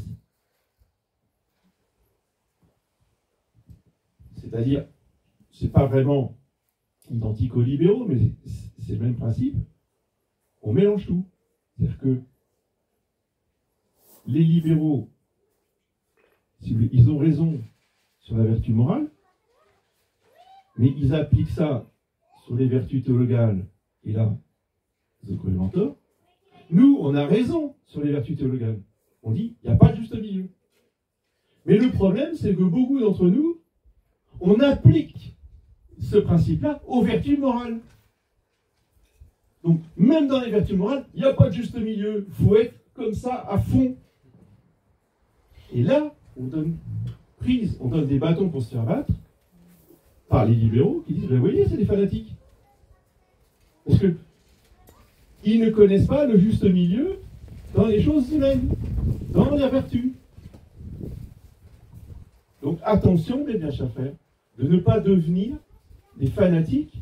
C'est-à-dire, c'est pas vraiment identique aux libéraux, mais c'est le même principe. On mélange tout. C'est-à-dire que les libéraux, si vous voulez, ils ont raison sur la vertu morale, mais ils appliquent ça sur les vertus théologales, et là, vous êtes complètement tort. Nous, on a raison sur les vertus théologales. On dit, il n'y a pas de juste milieu. Mais le problème, c'est que beaucoup d'entre nous, on applique ce principe-là aux vertus morales. Donc, même dans les vertus morales, il n'y a pas de juste milieu. Il faut être comme ça, à fond. Et là, on donne des bâtons pour se faire battre par les libéraux qui disent, ben, vous voyez, c'est des fanatiques. Parce que ils ne connaissent pas le juste milieu dans les choses humaines, dans la vertu. Donc attention, mes bien chers frères, de ne pas devenir des fanatiques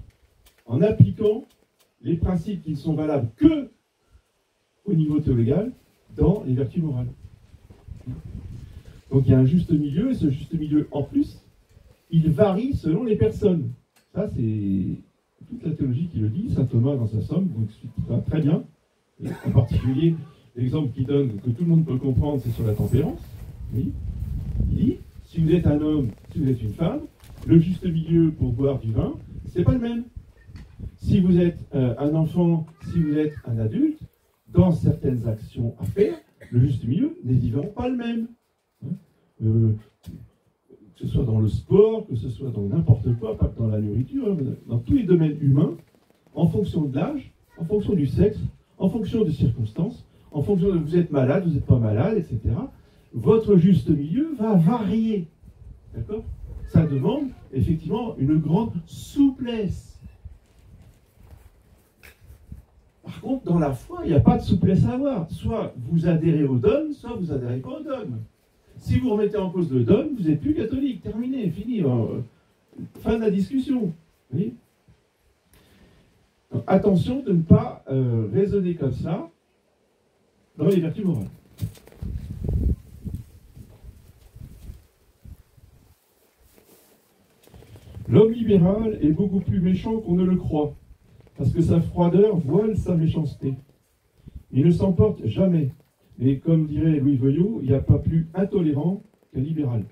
en appliquant les principes qui ne sont valables que au niveau théologal dans les vertus morales. Donc il y a un juste milieu, et ce juste milieu, en plus, il varie selon les personnes. Ça, c'est toute la théologie qui le dit. Saint Thomas, dans sa Somme, vous expliquera très bien. Et en particulier, l'exemple qu'il donne, que tout le monde peut comprendre, c'est sur la tempérance. Oui. Il dit, si vous êtes un homme, si vous êtes une femme, le juste milieu pour boire du vin, c'est pas le même. Si vous êtes un enfant, si vous êtes un adulte, dans certaines actions à faire, le juste milieu n'est évidemment pas le même. Que ce soit dans le sport, que ce soit dans n'importe quoi, pas que dans la nourriture, dans tous les domaines humains, en fonction de l'âge, en fonction du sexe, en fonction des circonstances, en fonction de vous êtes malade, vous n'êtes pas malade, etc. Votre juste milieu va varier. D'accord ? Ça demande effectivement une grande souplesse. Par contre, dans la foi, il n'y a pas de souplesse à avoir. Soit vous adhérez au dogme, soit vous adhérez pas au dogme. Si vous remettez en cause le dogme, vous n'êtes plus catholique. Terminé, fini. Fin de la discussion. Oui. Donc, attention de ne pas raisonner comme ça dans les vertus morales. L'homme libéral est beaucoup plus méchant qu'on ne le croit, parce que sa froideur voile sa méchanceté. Il ne s'emporte jamais. Et comme dirait Louis Veuillot, il n'y a pas plus intolérant qu'un libéral.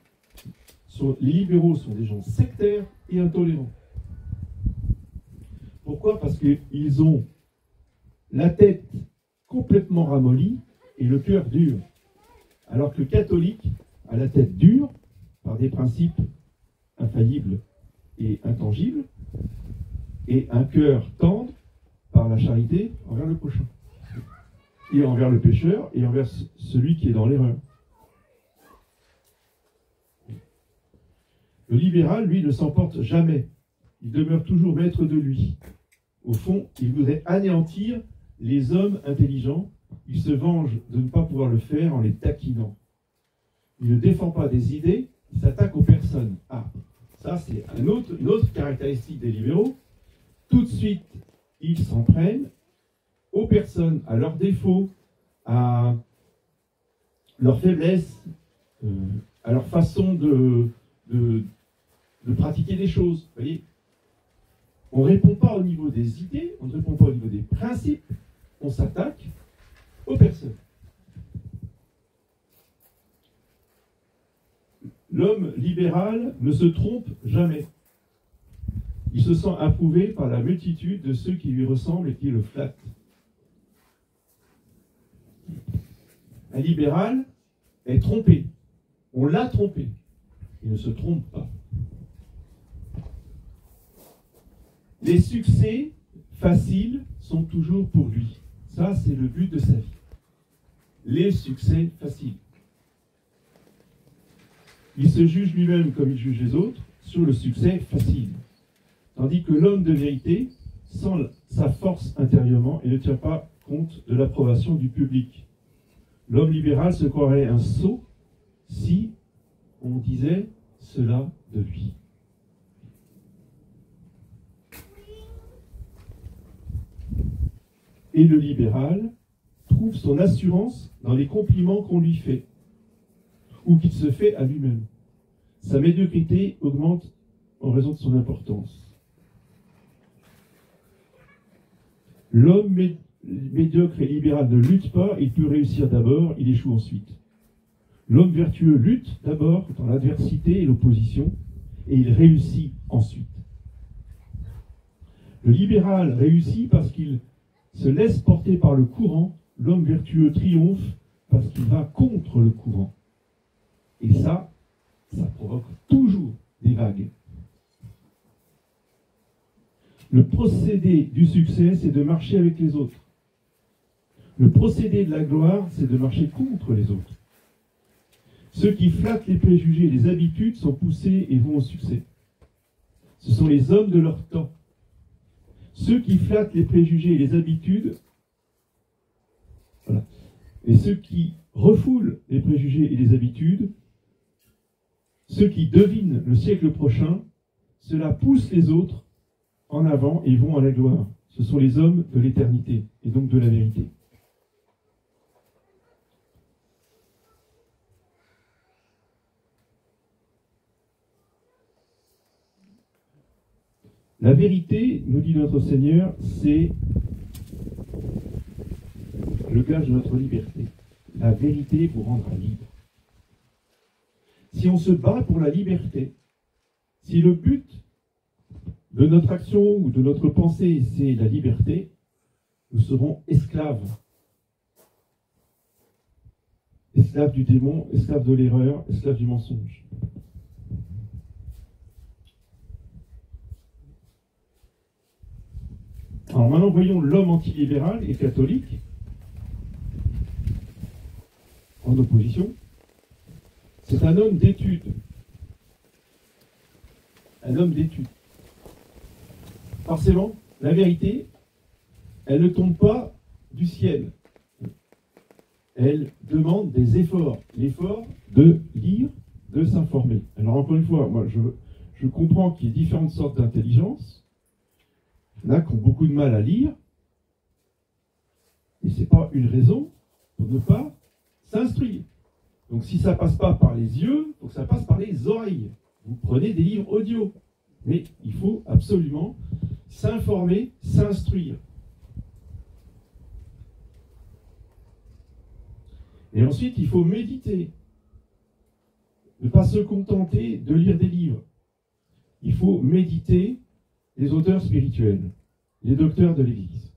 Les libéraux sont des gens sectaires et intolérants. Pourquoi ? Parce qu'ils ont la tête complètement ramollie et le cœur dur. Alors que le catholique a la tête dure par des principes infaillibles et intangibles, et un cœur tendre par la charité envers le prochain, et envers le pécheur, et envers celui qui est dans l'erreur. Le libéral, lui, ne s'emporte jamais. Il demeure toujours maître de lui. Au fond, il voudrait anéantir les hommes intelligents. Il se venge de ne pas pouvoir le faire en les taquinant. Il ne défend pas des idées, il s'attaque aux personnes. Ah, ça c'est une autre caractéristique des libéraux. Tout de suite, ils s'en prennent aux personnes, à leurs défauts, à leurs faiblesses, à leur façon de pratiquer des choses. Vous voyez, on ne répond pas au niveau des idées, on ne répond pas au niveau des principes, on s'attaque aux personnes. L'homme libéral ne se trompe jamais. Il se sent approuvé par la multitude de ceux qui lui ressemblent et qui le flattent. Un libéral est trompé. On l'a trompé. Il ne se trompe pas. Les succès faciles sont toujours pour lui. Ça, c'est le but de sa vie. Les succès faciles. Il se juge lui-même comme il juge les autres sur le succès facile. Tandis que l'homme de vérité sent sa force intérieurement et ne tient pas compte de l'approbation du public. L'homme libéral se croirait un sot si on disait cela de lui. Et le libéral trouve son assurance dans les compliments qu'on lui fait, ou qu'il se fait à lui-même. Sa médiocrité augmente en raison de son importance. L'homme médiocre et libéral ne lutte pas, il peut réussir d'abord, il échoue ensuite. L'homme vertueux lutte d'abord dans l'adversité et l'opposition, et il réussit ensuite. Le libéral réussit parce qu'il se laisse porter par le courant, l'homme vertueux triomphe parce qu'il va contre le courant. Et ça provoque toujours des vagues. Le procédé du succès, c'est de marcher avec les autres. Le procédé de la gloire, c'est de marcher contre les autres. Ceux qui flattent les préjugés et les habitudes sont poussés et vont au succès. Ce sont les hommes de leur temps. Ceux qui flattent les préjugés et les habitudes, voilà. Et ceux qui refoulent les préjugés et les habitudes, ceux qui devinent le siècle prochain, cela pousse les autres en avant et vont à la gloire. Ce sont les hommes de l'éternité et donc de la vérité. La vérité, nous dit notre Seigneur, c'est le gage de notre liberté. La vérité vous rendra libre. Si on se bat pour la liberté, si le but de notre action ou de notre pensée, c'est la liberté, nous serons esclaves. Esclaves du démon, esclaves de l'erreur, esclaves du mensonge. Alors maintenant, voyons l'homme antilibéral et catholique en opposition. C'est un homme d'études. Un homme d'études. Forcément, la vérité, elle ne tombe pas du ciel. Elle demande des efforts. L'effort de lire, de s'informer. Alors encore une fois, moi je comprends qu'il y ait différentes sortes d'intelligence. Il y en a qui ont beaucoup de mal à lire, mais ce n'est pas une raison pour ne pas s'instruire. Donc si ça ne passe pas par les yeux, il faut que ça passe par les oreilles. Vous prenez des livres audio, mais il faut absolument s'informer, s'instruire. Et ensuite, il faut méditer. Ne pas se contenter de lire des livres. Il faut méditer les auteurs spirituels, les docteurs de l'Église.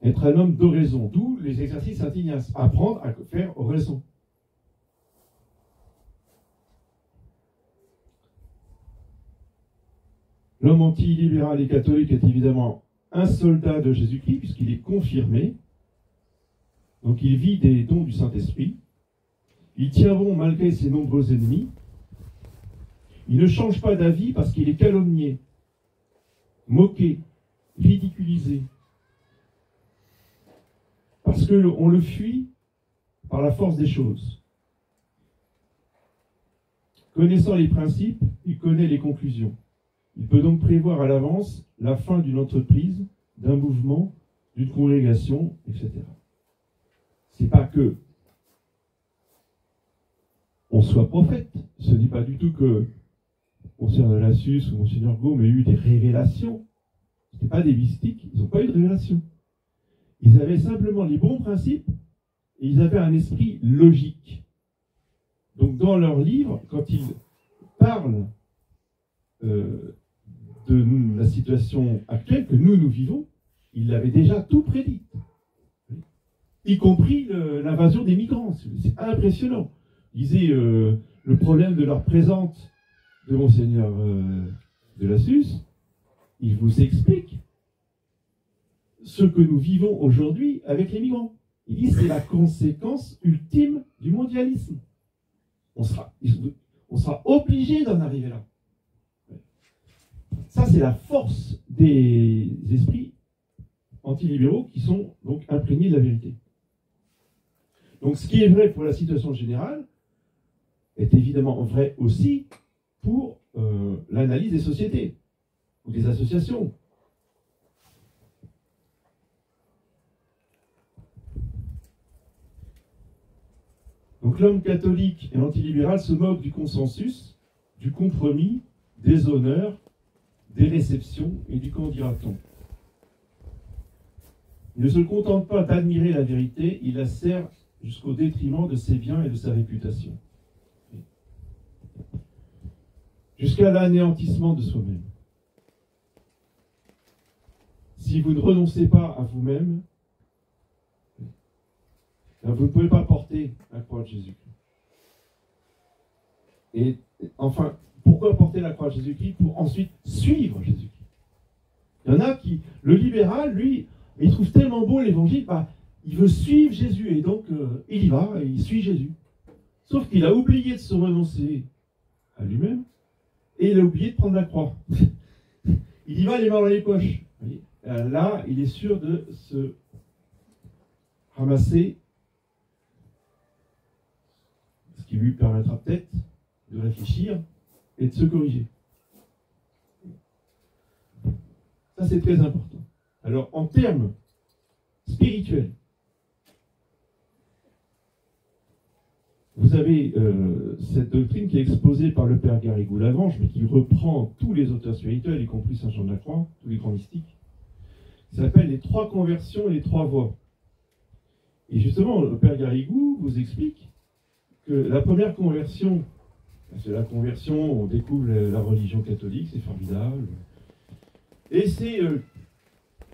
Être un homme d'oraison, d'où les exercices Saint-Ignace, apprendre à faire oraison. L'homme anti-libéral et catholique est évidemment un soldat de Jésus-Christ, puisqu'il est confirmé. Donc il vit des dons du Saint-Esprit. Il tient bon malgré ses nombreux ennemis. Il ne change pas d'avis parce qu'il est calomnié, moqué, ridiculisé. Parce qu'on le fuit par la force des choses. Connaissant les principes, il connaît les conclusions. Il peut donc prévoir à l'avance la fin d'une entreprise, d'un mouvement, d'une congrégation, etc. C'est pas que on soit prophète. Ce n'est pas du tout que Monseigneur de Lassus ou Monseigneur Gaume aient eu des révélations. Ce n'étaient pas des mystiques, ils n'ont pas eu de révélation. Ils avaient simplement les bons principes et ils avaient un esprit logique. Donc dans leurs livres, quand ils parlent de la situation actuelle que nous vivons, ils l'avaient déjà tout prédit. Y compris l'invasion des migrants. C'est impressionnant. Ils disaient le problème de leur présente de Monseigneur de Lassus, il vous explique ce que nous vivons aujourd'hui avec les migrants. Il dit c'est la conséquence ultime du mondialisme. On sera obligé d'en arriver là. Ça, c'est la force des esprits antilibéraux qui sont donc imprégnés de la vérité. Donc ce qui est vrai pour la situation générale est évidemment vrai aussi pour l'analyse des sociétés ou des associations. Donc l'homme catholique et antilibéral se moque du consensus, du compromis, des honneurs, des réceptions et du qu'en dira-t-on. Il ne se contente pas d'admirer la vérité, il la sert jusqu'au détriment de ses biens et de sa réputation. Jusqu'à l'anéantissement de soi-même. Si vous ne renoncez pas à vous-même, vous ne pouvez pas porter la croix de Jésus-Christ. Et enfin, pourquoi porter la croix de Jésus-Christ? Pour ensuite suivre Jésus-Christ. Il y en a qui, le libéral, lui, il trouve tellement beau l'évangile, il veut suivre Jésus, et donc il y va, et il suit Jésus. Sauf qu'il a oublié de se renoncer à lui-même, et il a oublié de prendre la croix. Il y va les mains dans les poches. Là, il est sûr de se ramasser, ce qui lui permettra peut-être de réfléchir et de se corriger. Ça, c'est très important. Alors, en termes spirituels, vous avez cette doctrine qui est exposée par le père Garrigou-Lagrange, mais qui reprend tous les auteurs spirituels, y compris Saint Jean de la Croix, tous les grands mystiques. Ça s'appelle les 3 conversions et les 3 voies. Et justement, le père Garrigou vous explique que la première conversion, c'est la conversion, on découvre la religion catholique, c'est formidable. Et c'est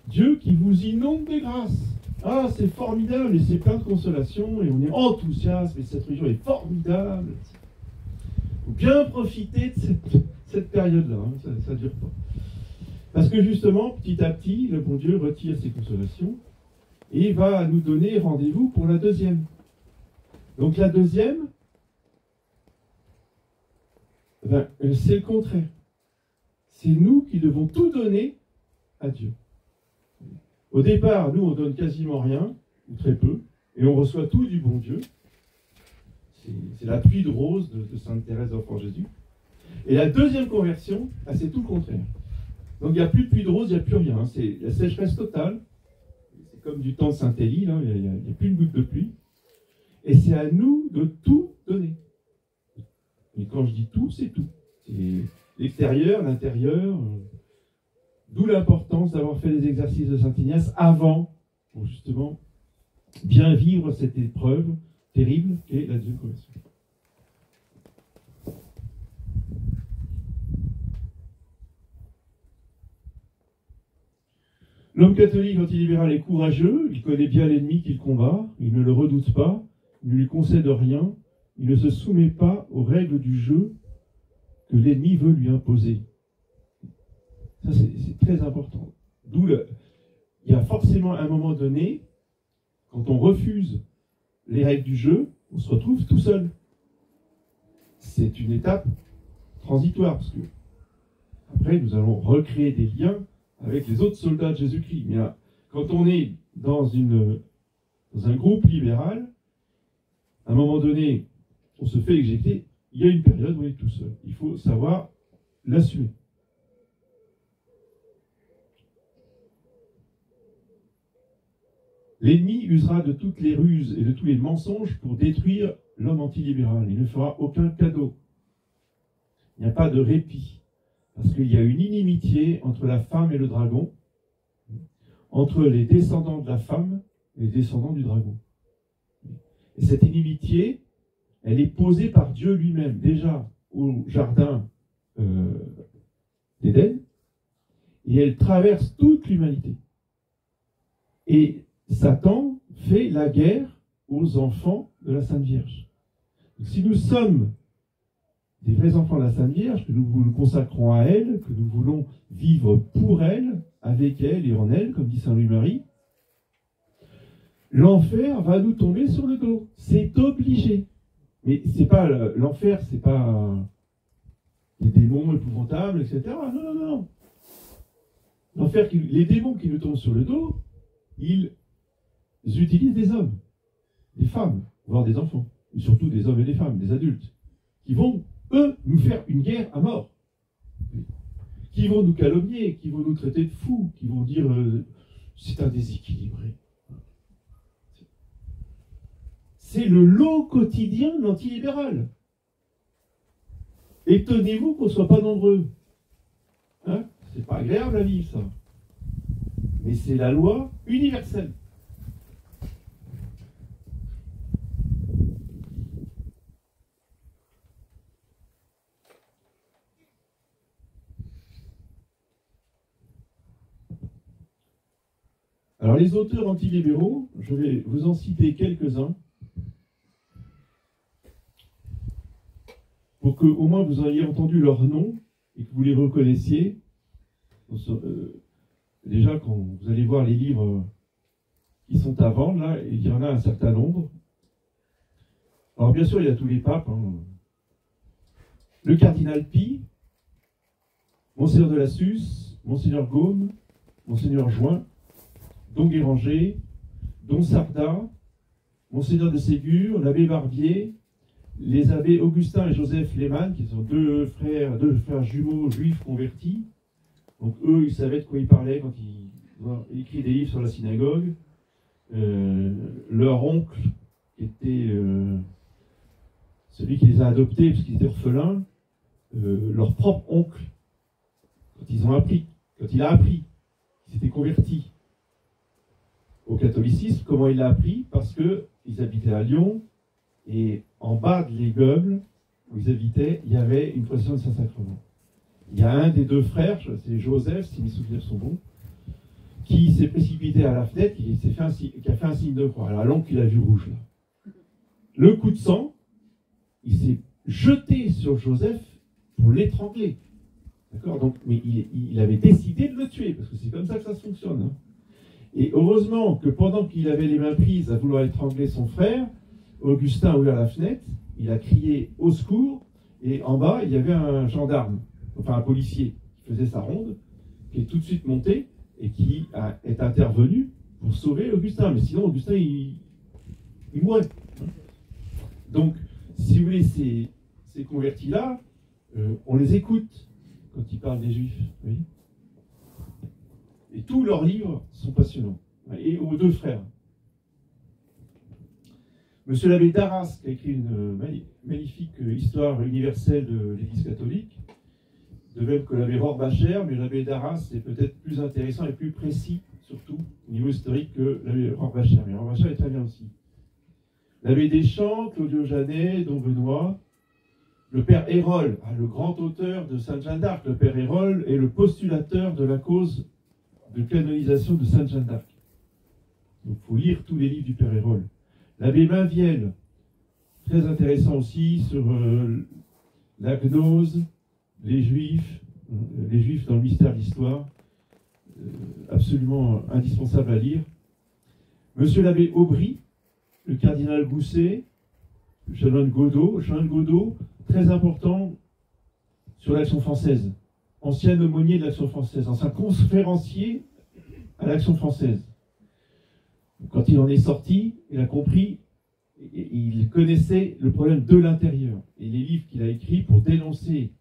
Dieu qui vous inonde des grâces. Ah, c'est formidable, et c'est plein de consolation, et on est enthousiaste, et cette religion est formidable. Il faut bien profiter de cette période-là, hein, ça ne dure pas. Parce que justement, petit à petit, le bon Dieu retire ses consolations, et va nous donner rendez-vous pour la deuxième. Donc la deuxième, c'est le contraire. C'est nous qui devons tout donner à Dieu. Au départ, nous, on donne quasiment rien, ou très peu, et on reçoit tout du bon Dieu. C'est la pluie de roses de Sainte Thérèse d'Enfant Jésus. Et la deuxième conversion, c'est tout le contraire. Donc il n'y a plus de pluie de roses, il n'y a plus rien. C'est la sécheresse totale. C'est comme du temps de Saint-Élie, là, il n'y a plus une goutte de pluie. Et c'est à nous de tout donner. Et quand je dis tout, c'est tout. C'est l'extérieur, l'intérieur. D'où l'importance d'avoir fait les exercices de Saint Ignace avant, pour justement bien vivre cette épreuve terrible qu'est la deuxième conversion. L'homme catholique antilibéral est courageux, il connaît bien l'ennemi qu'il combat, il ne le redoute pas, il ne lui concède rien, il ne se soumet pas aux règles du jeu que l'ennemi veut lui imposer. Ça, c'est très important. Il y a forcément un moment donné, quand on refuse les règles du jeu, on se retrouve tout seul. C'est une étape transitoire, parce que après, nous allons recréer des liens avec les autres soldats de Jésus-Christ. Mais là, quand on est dans un groupe libéral, à un moment donné, on se fait éjecter, il y a une période où on est tout seul. Il faut savoir l'assumer. L'ennemi usera de toutes les ruses et de tous les mensonges pour détruire l'homme antilibéral. Il ne fera aucun cadeau. Il n'y a pas de répit. Parce qu'il y a une inimitié entre la femme et le dragon, entre les descendants de la femme et les descendants du dragon. Et cette inimitié, elle est posée par Dieu lui-même, déjà au jardin d'Éden, et elle traverse toute l'humanité. Et Satan fait la guerre aux enfants de la Sainte Vierge. Donc, si nous sommes des vrais enfants de la Sainte Vierge, que nous nous consacrons à elle, que nous voulons vivre pour elle, avec elle et en elle, comme dit Saint Louis-Marie, l'enfer va nous tomber sur le dos. C'est obligé. Mais c'est pas l'enfer, c'est pas des démons épouvantables, etc. Non, non, non. L'enfer, les démons qui nous tombent sur le dos, ils utilisent des hommes, des femmes, voire des enfants, et surtout des hommes et des femmes, des adultes, qui vont, eux, nous faire une guerre à mort, qui vont nous calomnier, qui vont nous traiter de fous, qui vont dire c'est un déséquilibré. C'est le lot quotidien de l'antilibéral. Étonnez-vous qu'on ne soit pas nombreux. Hein? C'est pas agréable à vivre, ça. Mais c'est la loi universelle. Alors les auteurs antilibéraux, je vais vous en citer quelques-uns pour que au moins vous ayez entendu leur nom et que vous les reconnaissiez. Déjà, quand vous allez voir les livres qui sont à vendre, là, il y en a un certain nombre. Alors bien sûr, il y a tous les papes. Hein. Le cardinal Pie, Monseigneur de la Susse, Monseigneur Gaume, Monseigneur Join, Don Guéranger, Don Sarda, Monseigneur de Ségur, l'abbé Barbier, les abbés Augustin et Joseph Lehmann, qui sont deux frères jumeaux juifs convertis. Donc eux, ils savaient de quoi ils parlaient quand ils ont écrit des livres sur la synagogue. Leur oncle, qui était celui qui les a adoptés parce qu'ils étaient orphelins, leur propre oncle, quand il a appris qu'il s'était converti au catholicisme, comment il l'a appris? Parce qu'ils habitaient à Lyon, et en bas de l'immeuble où ils habitaient, il y avait une procession de Saint-Sacrement. Il y a un des deux frères, c'est Joseph, si mes souvenirs sont bons, qui s'est précipité à la fenêtre, qui a fait un signe de croix. Alors l'oncle, il a vu rouge, là. Le coup de sang, il s'est jeté sur Joseph pour l'étrangler. D'accord? Donc, mais il avait décidé de le tuer, parce que c'est comme ça que ça fonctionne. Hein. Et heureusement que pendant qu'il avait les mains prises à vouloir étrangler son frère, Augustin a ouvert la fenêtre, il a crié au secours, et en bas, il y avait un gendarme, enfin un policier, qui faisait sa ronde, qui est tout de suite monté, et qui est intervenu pour sauver Augustin. Mais sinon, Augustin, il mourait. Donc, si vous voulez, ces convertis-là, on les écoute quand ils parlent des Juifs. Oui. Et tous leurs livres sont passionnants. Et aux deux frères. Monsieur l'abbé Darras, qui a écrit une magnifique histoire universelle de l'Église catholique, de même que l'abbé Rohrbacher, mais l'abbé Darras est peut-être plus intéressant et plus précis, surtout au niveau historique, que l'abbé Rohrbacher. Mais Rohrbacher est très bien aussi. L'abbé Deschamps, Claudio Janet, Don Benoît, le père Hérol, le grand auteur de Sainte Jeanne d'Arc. Le père Hérol est le postulateur de la cause de canonisation de Sainte Jeanne d'Arc. Donc il faut lire tous les livres du père Hérol. L'abbé Mainviel, très intéressant aussi sur la gnose, les Juifs dans le mystère de l'histoire, absolument indispensable à lire. Monsieur l'abbé Aubry, le cardinal Gousset, le chanoine Godot, très important sur l'Action française, ancien aumônier de l'Action française, ancien conférencier à l'Action française. Quand il en est sorti, il a compris, il connaissait le problème de l'intérieur. Et les livres qu'il a écrits pour dénoncer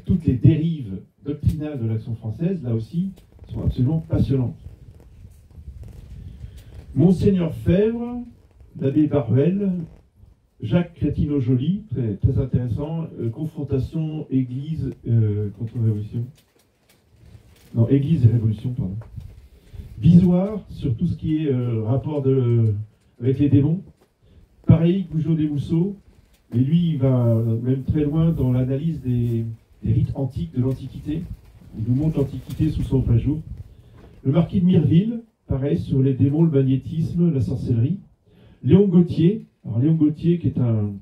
toutes les dérives doctrinales de l'Action française, là aussi, sont absolument passionnantes. Monseigneur Fèvre, l'abbé Baruel, Jacques Crétino-Joly, très, très intéressant, confrontation Église contre Révolution. Non, Église et Révolution, pardon. Bisoire, sur tout ce qui est rapport avec les démons. Pareil, Goujon des Mousseaux, et lui, il va même très loin dans l'analyse des rites antiques, de l'Antiquité. Il nous montre l'Antiquité sous son vrai jour. Le marquis de Mireville, pareil, sur les démons, le magnétisme, la sorcellerie. Léon Gauthier, alors Léon Gauthier qui est un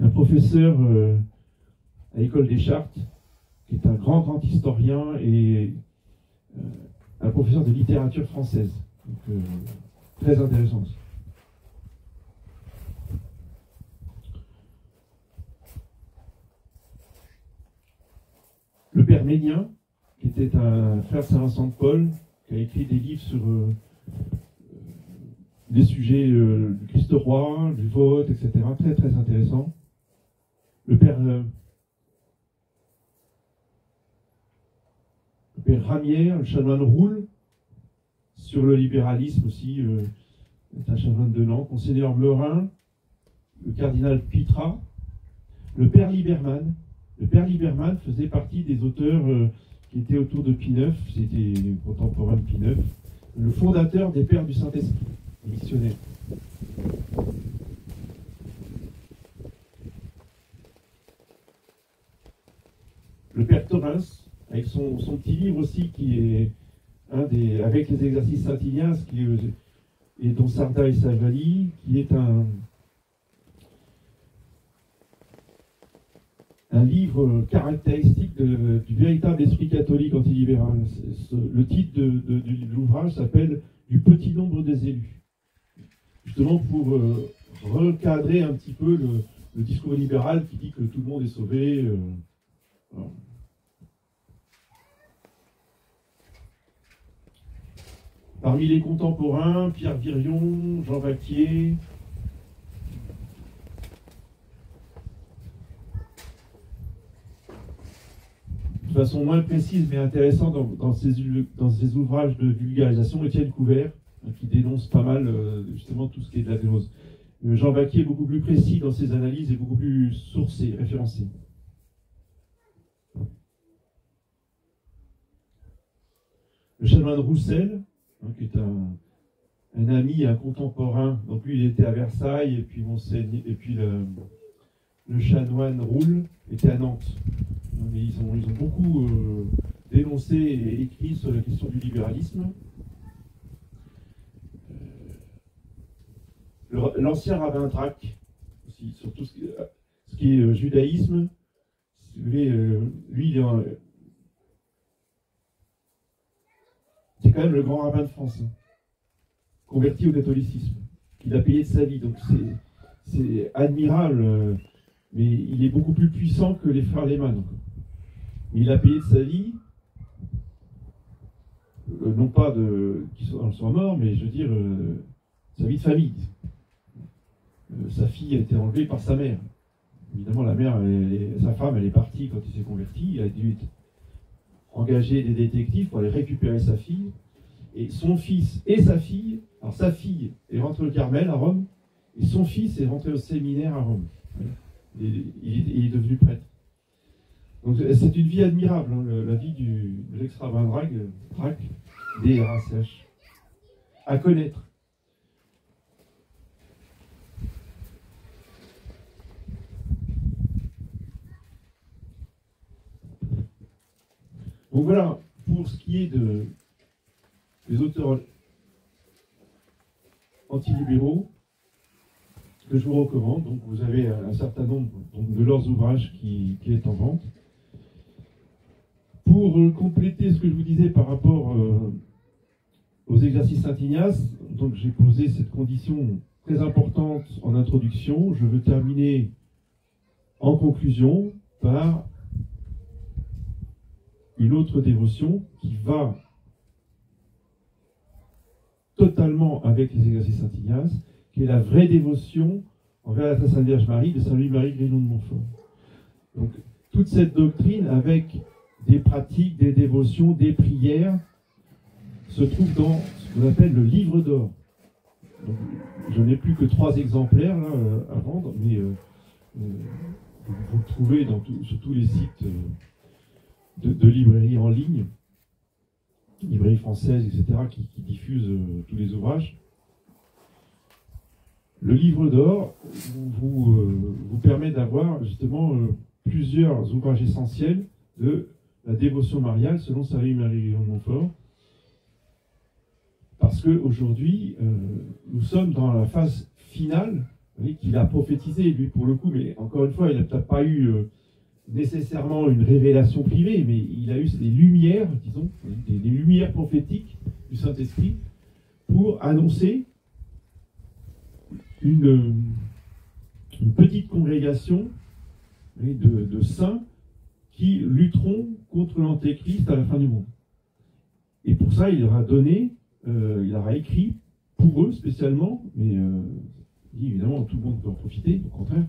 professeur à l'école des Chartes, qui est un grand historien et un professeur de littérature française. Donc, très intéressant aussi. Le père Ménien, qui était un frère de Saint-Vincent de Paul, qui a écrit des livres sur des sujets du Christ roi, du vote, etc. Très très intéressant. Le père Ramière, le chanoine Roule, sur le libéralisme aussi, c'est un chanoine de Nantes, Monseigneur Meurin, le cardinal Pitra, le père Liberman. Le père Liberman faisait partie des auteurs qui étaient autour de Pie IX, c'était contemporain de Pie IX, le fondateur des Pères du Saint-Esprit, missionnaire. Le père Thorens, avec son petit livre aussi, qui est avec les exercices Saint-Ignace, et dont Sarda et Savali, qui est un livre caractéristique du véritable esprit catholique antilibéral. Le titre de l'ouvrage s'appelle « Du petit nombre des élus », justement pour recadrer un petit peu le discours libéral qui dit que tout le monde est sauvé. Voilà. Parmi les contemporains, Pierre Virion, Jean Vaquier, de façon moins précise mais intéressante dans ses ouvrages de vulgarisation, Étienne Couvert, qui dénonce pas mal justement tout ce qui est de la gnose. Jean Vaquier est beaucoup plus précis dans ses analyses et beaucoup plus sourcé, référencé. Le chanoine Roussel, qui est un ami, un contemporain. Donc lui, il était à Versailles, et puis le chanoine Roule était à Nantes. Mais ils ont beaucoup dénoncé et écrit sur la question du libéralisme. L'ancien rabbin Drac, aussi, sur tout ce qui est judaïsme. Si vous voulez, lui, c'est quand même le grand rabbin de France, converti au catholicisme. Il a payé de sa vie, donc c'est admirable, mais il est beaucoup plus puissant que les frères Lehmann. Mais il a payé de sa vie, non pas qu'ils soient morts, mais je veux dire, sa vie de famille. Sa fille a été enlevée par sa mère. Évidemment, la mère, sa femme, elle est partie quand il s'est converti. Il a dû engager des détectives pour aller récupérer sa fille. Et son fils et sa fille, alors sa fille est rentrée au Carmel à Rome, et son fils est rentré au séminaire à Rome. Il est devenu prêtre. Donc c'est une vie admirable, la vie de l'ex-rabbin Drac, D-R-A-C-H, à connaître. Donc voilà, pour ce qui est des auteurs antilibéraux, que je vous recommande, donc vous avez un certain nombre de leurs ouvrages qui est en vente. Pour compléter ce que je vous disais par rapport aux exercices Saint-Ignace, donc j'ai posé cette condition très importante en introduction. Je veux terminer en conclusion par une autre dévotion qui va totalement avec les exercices Saint-Ignace, qui est la vraie dévotion envers la très Sainte Vierge Marie de Saint Louis-Marie Grignon de Montfort. Donc, toute cette doctrine avec des pratiques, des dévotions, des prières, se trouve dans ce qu'on appelle le livre d'or. Je n'ai plus que 3 exemplaires là, à vendre, mais vous le trouvez sur tous les sites de librairies en ligne, librairies françaises, etc., qui diffusent tous les ouvrages. Le livre d'or vous permet d'avoir justement plusieurs ouvrages essentiels de la dévotion mariale selon Saint Louis-Marie Grignon de Montfort. Parce qu'aujourd'hui, nous sommes dans la phase finale, qu'il a prophétisé, lui, pour le coup, mais encore une fois, il n'a peut-être pas eu nécessairement une révélation privée, mais il a eu des lumières, disons, des lumières prophétiques du Saint-Esprit pour annoncer une petite congrégation de saints qui lutteront contre l'Antéchrist à la fin du monde. Et pour ça, il leur a donné, il leur a écrit pour eux spécialement, mais évidemment tout le monde peut en profiter, au contraire,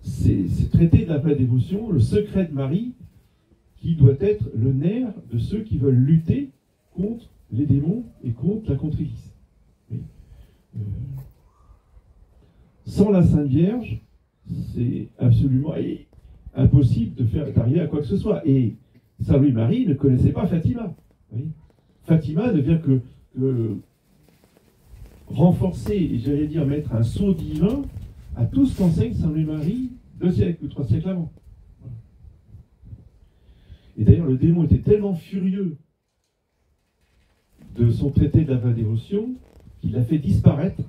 c'est traiter de la vraie dévotion, le secret de Marie, qui doit être le nerf de ceux qui veulent lutter contre les démons et contre la contre-Église. Oui. Sans la Sainte Vierge, c'est absolument impossible d'arriver à quoi que ce soit. Et Saint Louis-Marie ne connaissait pas Fatima. Oui. Fatima ne vient que renforcer, et j'allais dire mettre un sceau divin à tout ce qu'enseigne Saint Louis-Marie 2 siècles ou 3 siècles avant. Et d'ailleurs, le démon était tellement furieux de son traité de la vraie dévotion qu'il a fait disparaître.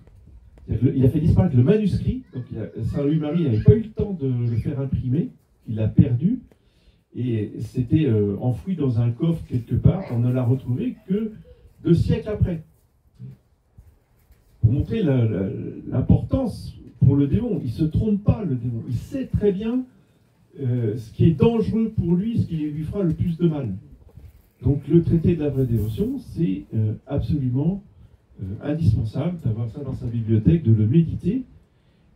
Il a fait disparaître le manuscrit. Donc Saint Louis-Marie n'avait pas eu le temps de le faire imprimer. Il l'a perdu. Et c'était enfoui dans un coffre quelque part. On ne l'a retrouvé que 2 siècles après. Pour montrer l'importance pour le démon. Il ne se trompe pas, le démon. Il sait très bien ce qui est dangereux pour lui, ce qui lui fera le plus de mal. Donc le traité de la vraie dévotion, c'est absolument indispensable d'avoir ça dans sa bibliothèque, de le méditer.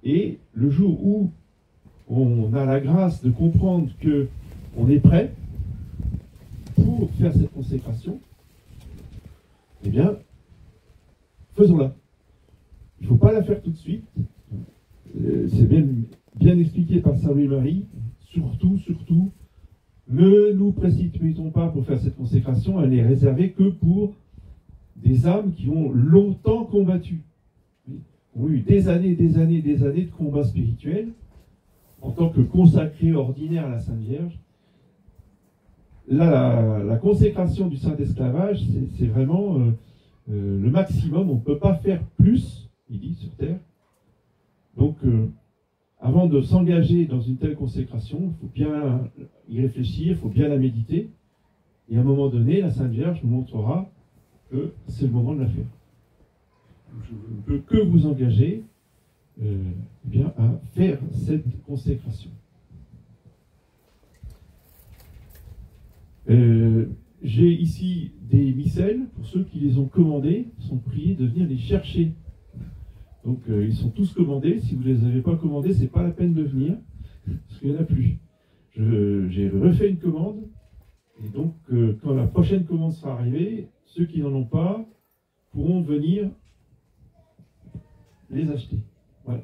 Et le jour où on a la grâce de comprendre qu'on est prêt pour faire cette consécration, eh bien, faisons-la. Il ne faut pas la faire tout de suite. C'est bien expliqué par Saint Louis-Marie. Surtout, ne nous précipitons pas pour faire cette consécration. Elle n'est réservée que pour des âmes qui ont longtemps combattu, qui ont eu des années de combats spirituels en tant que consacrés ordinaires à la Sainte Vierge. Là, la consécration du Saint-Esclavage, c'est vraiment le maximum. On ne peut pas faire plus, il dit, sur Terre. Donc, avant de s'engager dans une telle consécration, il faut bien y réfléchir, il faut bien la méditer. Et à un moment donné, la Sainte Vierge nous montrera que c'est le moment de la faire. Je ne peux que vous engager bien à faire cette consécration. J'ai ici des missels, pour ceux qui les ont commandés, ils sont priés de venir les chercher. Donc ils sont tous commandés. Si vous ne les avez pas commandés, c'est pas la peine de venir, parce qu'il n'y en a plus. J'ai refait une commande, et donc quand la prochaine commande sera arrivée, ceux qui n'en ont pas pourront venir les acheter. Voilà.